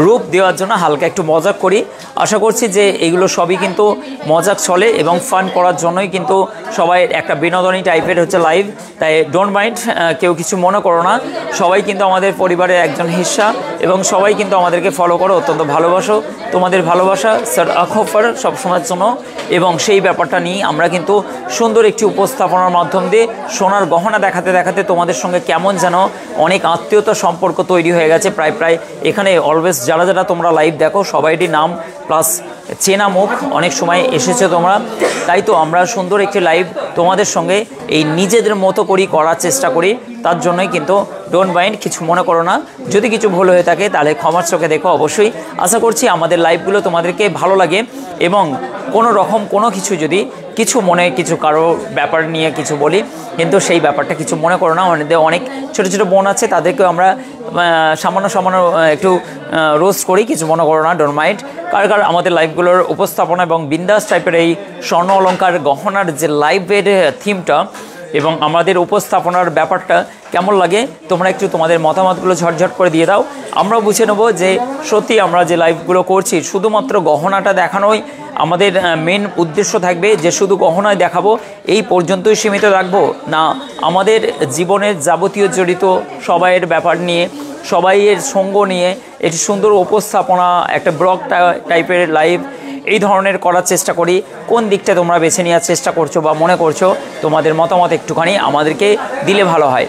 রূপ দেওয়ার জন্য হালকা একটু মজাক করি। আশা করছি যে এগুলো সবই কিন্তু মজাক চলে এবং ফান করার জন্যই কিন্তু সবাই একটা বিনোদনী টাইপের হচ্ছে লাইভ, তাই ডোন্ট মাইন্ড, কেউ কিছু মনে করো না। সবাই কিন্তু আমাদের পরিবারের একজন হিস্সা এবং সবাই কিন্তু আমাদেরকে ফলো করো, অত্যন্ত ভালোবাসো। তোমাদের ভালোবাসা স্যার আখফার সবসময়ের জন্য, এবং সেই ব্যাপারটা নিয়ে আমরা কিন্তু সুন্দর একটি উপস্থাপনার মাধ্যম দিয়ে সোনার গহনা দেখাতে দেখাতে তোমাদের সঙ্গে কেমন যেন অনেক আত্মীয়তা সম্পর্ক তৈরি হয়ে গেছে। প্রায় এখানে অলওয়েজ যারা তোমরা লাইভ দেখো সবাইটি নাম প্লাস চেনা মুখ, অনেক সময় এসেছে তোমরা, তাই তো আমরা সুন্দর একটি লাইভ তোমাদের সঙ্গে এই নিজেদের মতো করেই করার চেষ্টা করি। তার জন্যই কিন্তু ডোন্ট মাইন্ড, কিছু মনে করো না। যদি কিছু ভুল হয়ে থাকে তাহলে ক্ষমার চোখে দেখো অবশ্যই। আশা করছি আমাদের লাইভগুলো তোমাদেরকে ভালো লাগে, এবং কোনো রকম কোনো কিছু যদি কিছু মনে কিছু কারো ব্যাপার নিয়ে কিছু বলি, কিন্তু সেই ব্যাপারটা কিছু মনে করো না। আমাদের অনেক ছোটো ছোটো বোন আছে, তাদেরকেও আমরা সামান্য একটু রোস্ট করি, কিছু মনে করো না, ডোন্ট মাইন্ড। কার আমাদের লাইভগুলোর উপস্থাপনা এবং বিন্দাস টাইপের এই স্বর্ণ অলংকার গহনার যে লাইভের থিমটা এবং আমাদের উপস্থাপনার ব্যাপারটা কেমন লাগে, তোমরা একটু তোমাদের মতামতগুলো ঝটঝট করে দিয়ে দাও। আমরা বুঝে নেবো যে সত্যি আমরা যে লাইভগুলো করছি শুধুমাত্র গহনাটা দেখানোই আমাদের মেন উদ্দেশ্য থাকবে, যে শুধু গহনায় দেখাবো এই পর্যন্তই সীমিত রাখবো না। আমাদের জীবনের যাবতীয় জড়িত সবাইয়ের ব্যাপার নিয়ে, সবাইয়ের সঙ্গ নিয়ে একটি সুন্দর উপস্থাপনা, একটা ব্লগ টাইপের লাইভ এই ধরনের করার চেষ্টা করি। কোন দিকটা তোমরা বেছে নেওয়ার চেষ্টা করছো বা মনে করছো, তোমাদের মতামত একটুখানি আমাদেরকে দিলে ভালো হয়।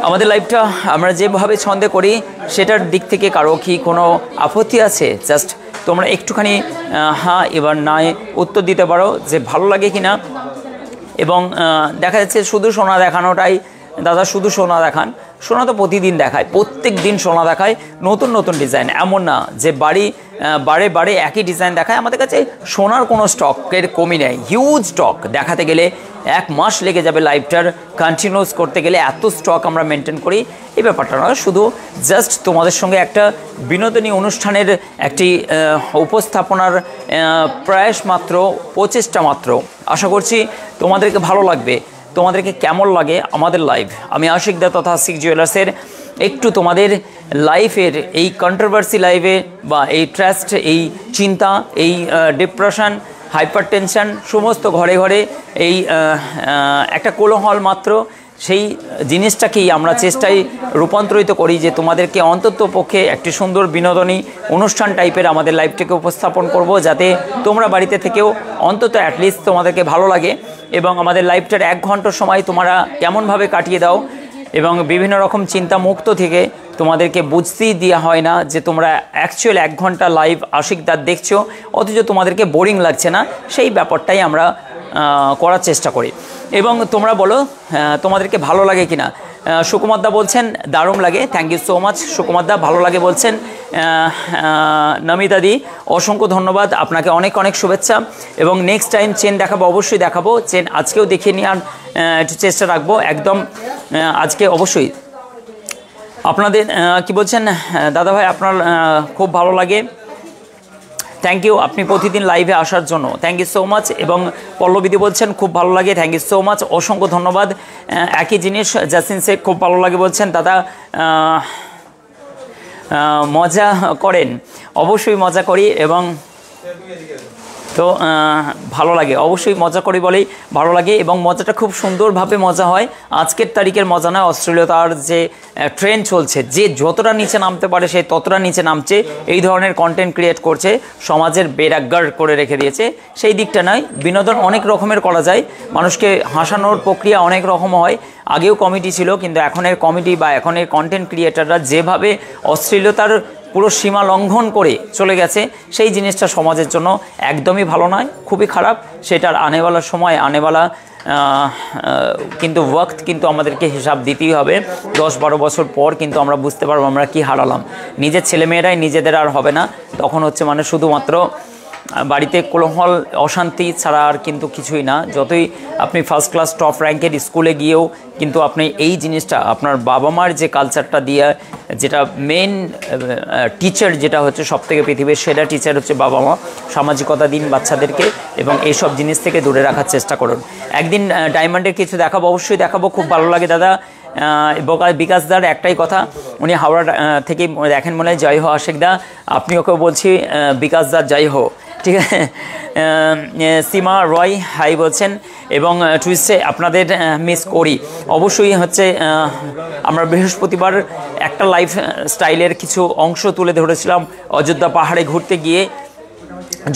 আমাদের লাইভটা আমরা যেভাবে ছন্দে করি সেটার দিক থেকে কারো কি কোনো আপত্তি আছে? জাস্ট তোমরা একটুখানি হ্যাঁ এবার না উত্তর দিতে পারো যে ভালো লাগে কি না। এবং দেখা যাচ্ছে শুধু সোনা দেখানোটাই, দাদা শুধু সোনা দেখান, সোনা তো প্রতিদিন দেখায়, প্রত্যেক দিন সোনা দেখায়, নতুন নতুন ডিজাইন। এমন না যে বারে একই ডিজাইন দেখায়। আমাদের কাছে সোনার কোনো স্টকের কমি নেই, হিউজ স্টক। দেখাতে গেলে 1 মাস লেগে যাবে লাইভটার কন্টিনিউস করতে গেলে, এত স্টক আমরা মেনটেন করি। এই ব্যাপারটা নয়, শুধু জাস্ট তোমাদের সঙ্গে একটা বিনোদনী অনুষ্ঠানের একটি উপস্থাপনার প্রয়াস মাত্র, প্রচেষ্টা মাত্র। আশা করছি তোমাদেরকে ভালো লাগবে। তোমাদেরকে কেমন লাগে আমাদের লাইভ? আমি আশিক দা তথা আশিক জুয়েলার্সের একটু তোমাদের লাইফের এই কন্ট্রোভার্সি লাইভে বা এই ট্রাস্ট, এই চিন্তা, এই ডিপ্রেশন, হাইপার টেনশন সমস্ত ঘরে ঘরে এই একটা কোলাহল মাত্র, সেই জিনিসটাকেই আমরা চেষ্টায় রূপান্তরিত করি যে তোমাদেরকে অন্তত পক্ষে একটি সুন্দর বিনোদনী অনুষ্ঠান টাইপের আমাদের লাইভটাকে উপস্থাপন করব, যাতে তোমরা বাড়িতে থেকেও অন্তত অ্যাটলিস্ট তোমাদেরকে ভালো লাগে। এবং আমাদের লাইভটার 1 ঘন্টার সময় তোমরা কেমনভাবে কাটিয়ে দাও, এবং বিভিন্ন রকম চিন্তা মুক্ত থেকে তোমাদেরকে বুঝতেই দেওয়া হয় না যে তোমরা অ্যাকচুয়াল 1 ঘন্টা লাইভ আশিকদার দেখছো, অথচ তোমাদেরকে বোরিং লাগছে না। সেই ব্যাপারটাই আমরা করার চেষ্টা করি। এবং তোমরা বলো তোমাদেরকে ভালো লাগে কি না। সুকুমার দা বলছেন দারুণ লাগে, thank you so much Sukumar da, ভালো লাগে বলছেন। নমিতাদি অসংখ্য ধন্যবাদ, আপনাকে অনেক অনেক শুভেচ্ছা। এবং নেক্সট টাইম চেন দেখাবো, অবশ্যই দেখাবো। চেন আজকেও দেখিয়ে নেওয়ার একটু চেষ্টা রাখবো একদম। আজকে অবশ্যই আপনাদের কি বলছেন দাদাভাই, আপনার খুব ভালো লাগে, থ্যাংক ইউ আপনি প্রতিদিন লাইভে আসার জন্য, থ্যাংক ইউ সো মাচ। এবং পল্লবীদি বলছেন খুব ভালো লাগে, থ্যাংক ইউ সো মাচ, অসংখ্য ধন্যবাদ। একই জিনিস জাসিন শেখ খুব ভালো লাগে বলছেন, দাদা মজা করেন? অবশ্যই মজা করি, এবং তো ভালো লাগে, অবশ্যই মজা করি বলেই ভালো লাগে, এবং মজাটা খুব সুন্দরভাবে মজা হয়। আজকের তারিখের মজা নয়, অস্ট্রেলিয়ার যে ট্রেন্ড চলছে, যে যতটা নিচে নামতে পারে সে ততটা নিচে নামছে, এই ধরনের কন্টেন্ট ক্রিয়েট করছে, সমাজের বেরাগ্গার করে রেখে দিয়েছে। সেই দিকটা নয়, বিনোদন অনেক রকমের করা যায়, মানুষকে হাসানোর প্রক্রিয়া অনেক রকম হয়। আগেও কমেডি ছিল, কিন্তু এখনের কমেডি বা এখনের কন্টেন্ট ক্রিয়েটাররা যেভাবে অশ্লীলতার পুরো সীমা লঙ্ঘন করে চলে গেছে, সেই জিনিসটা সমাজের জন্য একদমই ভালো নয়, খুবই খারাপ। সেটার আনেওয়ালা সময়, আনেওয়ালা কিন্তু ওয়াক্ত কিন্তু আমাদেরকে হিসাব দিতেই হবে। 10-12 বছর পর কিন্তু আমরা বুঝতে পারবো আমরা কি হারালাম। নিজের ছেলেমেয়েরাই নিজেদের আর হবে না, তখন হচ্ছে মানে শুধুমাত্র বাড়িতে কোলাহল, অশান্তি ছাড়া আর কিন্তু কিছুই না। যতই আপনি ফার্স্ট ক্লাস টপ র্যাঙ্কের স্কুলে গিয়েও কিন্তু আপনি এই জিনিসটা আপনার বাবা মার যে কালচারটা দিয়ে, যেটা মেন টিচার যেটা হচ্ছে সবথেকে পৃথিবীর সেরা টিচার হচ্ছে বাবা মা, সামাজিকতা দিন বাচ্চাদেরকে, এবং এইসব জিনিস থেকে দূরে রাখার চেষ্টা করুন। একদিন ডায়মন্ডের কিছু দেখাবো, অবশ্যই দেখাবো, খুব ভালো লাগে দাদা। বিকাশদার একটাই কথা, উনি হাওড়া থেকে দেখেন মনে হয়, জয় হো আশিকদা, আপনি ওকেও বলছি বিকাশদার জয় হো, ঠিক আছে। সীমা রয় হাই বলছেন, এবং টুইস্টে আপনাদের মিস করি। অবশ্যই হচ্ছে আমরা বৃহস্পতিবার একটা লাইফ স্টাইলের কিছু অংশ তুলে ধরেছিলাম অযোধ্যা পাহাড়ে ঘুরতে গিয়ে,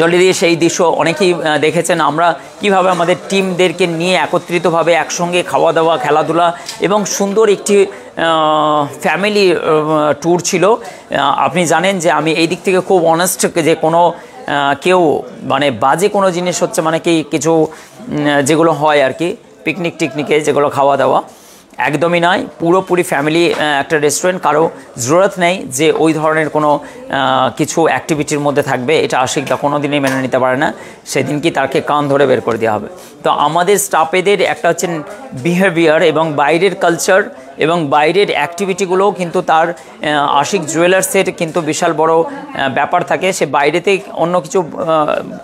জলে দিয়ে সেই দৃশ্য অনেকেই দেখেছেন। আমরা কিভাবে আমাদের টিমদেরকে নিয়ে একত্রিতভাবে একসঙ্গে খাওয়া দাওয়া, খেলাধুলা এবং সুন্দর একটি ফ্যামিলি ট্যুর ছিল। আপনি জানেন যে আমি এই দিক থেকে খুব অনেস্ট, যে কোনো কেউ মানে বাজে কোনো জিনিস হচ্ছে মানে কি কিছু যেগুলো হয় আর কি পিকনিক টিকনিকে যেগুলো খাওয়া দাওয়া, একদমই নয়। পুরোপুরি ফ্যামিলি একটা রেস্টুরেন্ট, কারো জরুরত নেই যে ওই ধরনের কোনো কিছু অ্যাক্টিভিটির মধ্যে থাকবে। এটা আশিকদা কোনো দিনই মেনে নিতে পারে না, সেদিন কি তাকে কান ধরে বের করে দেওয়া হবে। তো আমাদের স্টাফেদের একটা হচ্ছে বিহেভিয়ার এবং বাইরের কালচার এবং বাইরের অ্যাক্টিভিটিগুলোও কিন্তু তার আশিক জুয়েলার্সের কিন্তু বিশাল বড় ব্যাপার থাকে। সে বাইরেতে অন্য কিছু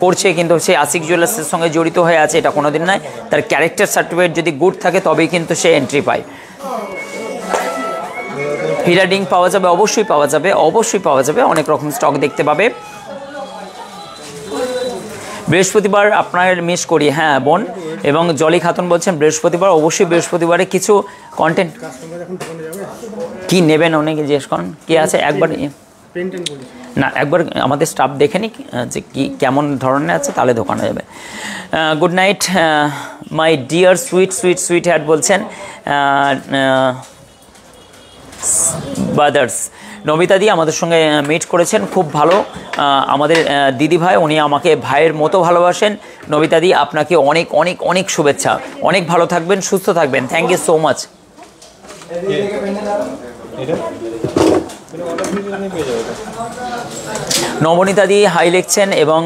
করছে, কিন্তু সে আশিক জুয়েলার্সের সঙ্গে জড়িত হয়ে আছে, এটা কোনো দিন নয়। তার ক্যারেক্টার সার্টিফিকেট যদি গুড থাকে তবেই কিন্তু সে এন্ট্রি পায়। হীরা ডিং পাওয়া যাবে, অবশ্যই পাওয়া যাবে, অবশ্যই পাওয়া যাবে, অনেক রকম স্টক দেখতে পাবে। বৃহস্পতিবার আপনার মিস করি, হ্যাঁ বোন। এবং জলি খাতুন বলছেন বৃহস্পতিবার, অবশ্যই বৃহস্পতিবারে কিছু কন্টেন্ট কি নেবেন অনেকে জিজ্ঞেস করেন, কি আছে একবার না, একবার আমাদের স্টাফ দেখে নিক যে কি কেমন ধরনের আছে, তাহলে দোকানে যাবে। Good night my dear sweet heart বলছেন ব্রাদার্স। নবিতাদি আমাদের সঙ্গে মিট করেছেন, খুব ভালো আমাদের দিদি ভাই, উনি আমাকে ভাইয়ের মতো ভালোবাসেন। নবিতাদি আপনাকে অনেক অনেক অনেক শুভেচ্ছা, অনেক ভালো থাকবেন, সুস্থ থাকবেন, থ্যাংক ইউ সো মাচ। নবনীতাদি হাই লিখছেন এবং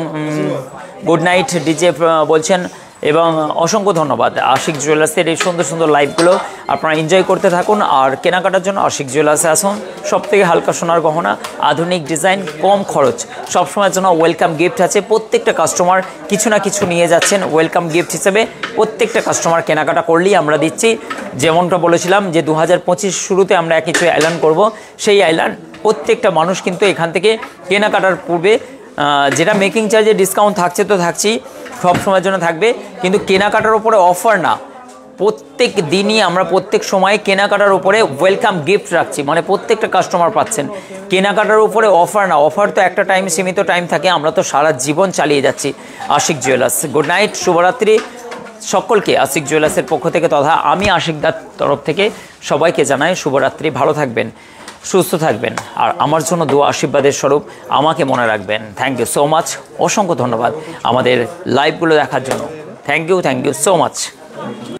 গুড নাইট ডিজে বলছেন, এবং অসংখ্য ধন্যবাদ। আশিক জুয়েলার্সের এই সুন্দর সুন্দর লাইভগুলো আপনারা এনজয় করতে থাকুন, আর কেনাকাটার জন্য আশিক জুয়েলার্সে আসুন। সবথেকে হালকা সোনার গহনা, আধুনিক ডিজাইন, কম খরচ, সবসময়ের জন্য ওয়েলকাম গিফট আছে। প্রত্যেকটা কাস্টমার কিছু না কিছু নিয়ে যাচ্ছেন ওয়েলকাম গিফট হিসেবে। প্রত্যেকটা কাস্টমার কেনাকাটা করলেই আমরা দিচ্ছি, যেমনটা বলেছিলাম যে 2025 শুরুতে আমরা কিছু এলান করব, সেই এলান প্রত্যেকটা মানুষ কিন্তু এখান থেকে কেনাকাটার পূর্বে যেটা মেকিং চার্জে ডিসকাউন্ট থাকছে তো থাকছেই, সব সময়ের জন্য থাকবে, কিন্তু কেনাকাটার উপরে অফার না, প্রত্যেক দিনই আমরা প্রত্যেক সময় কেনাকাটার উপরে ওয়েলকাম গিফট রাখছি, মানে প্রত্যেকটা কাস্টমার পাচ্ছেন। কেনাকাটার উপরে অফার না, অফার তো একটা টাইম, সীমিত টাইম থাকে, আমরা তো সারা জীবন চালিয়ে যাচ্ছি। আশিক জুয়েলার্স, গুড নাইট, শুভরাত্রি সকলকে আশিক জুয়েলার্সের পক্ষ থেকে তথা আমি আশিকদার তরফ থেকে সবাইকে জানাই শুভরাত্রি। ভালো থাকবেন, সুস্থ থাকবেন, আর আমার জন্য দোয়া আশীর্বাদের স্বরূপ আমাকে মনে রাখবেন। থ্যাংক ইউ সো মাচ, অসংখ্য ধন্যবাদ আমাদের লাইভগুলো দেখার জন্য। Thank you so much.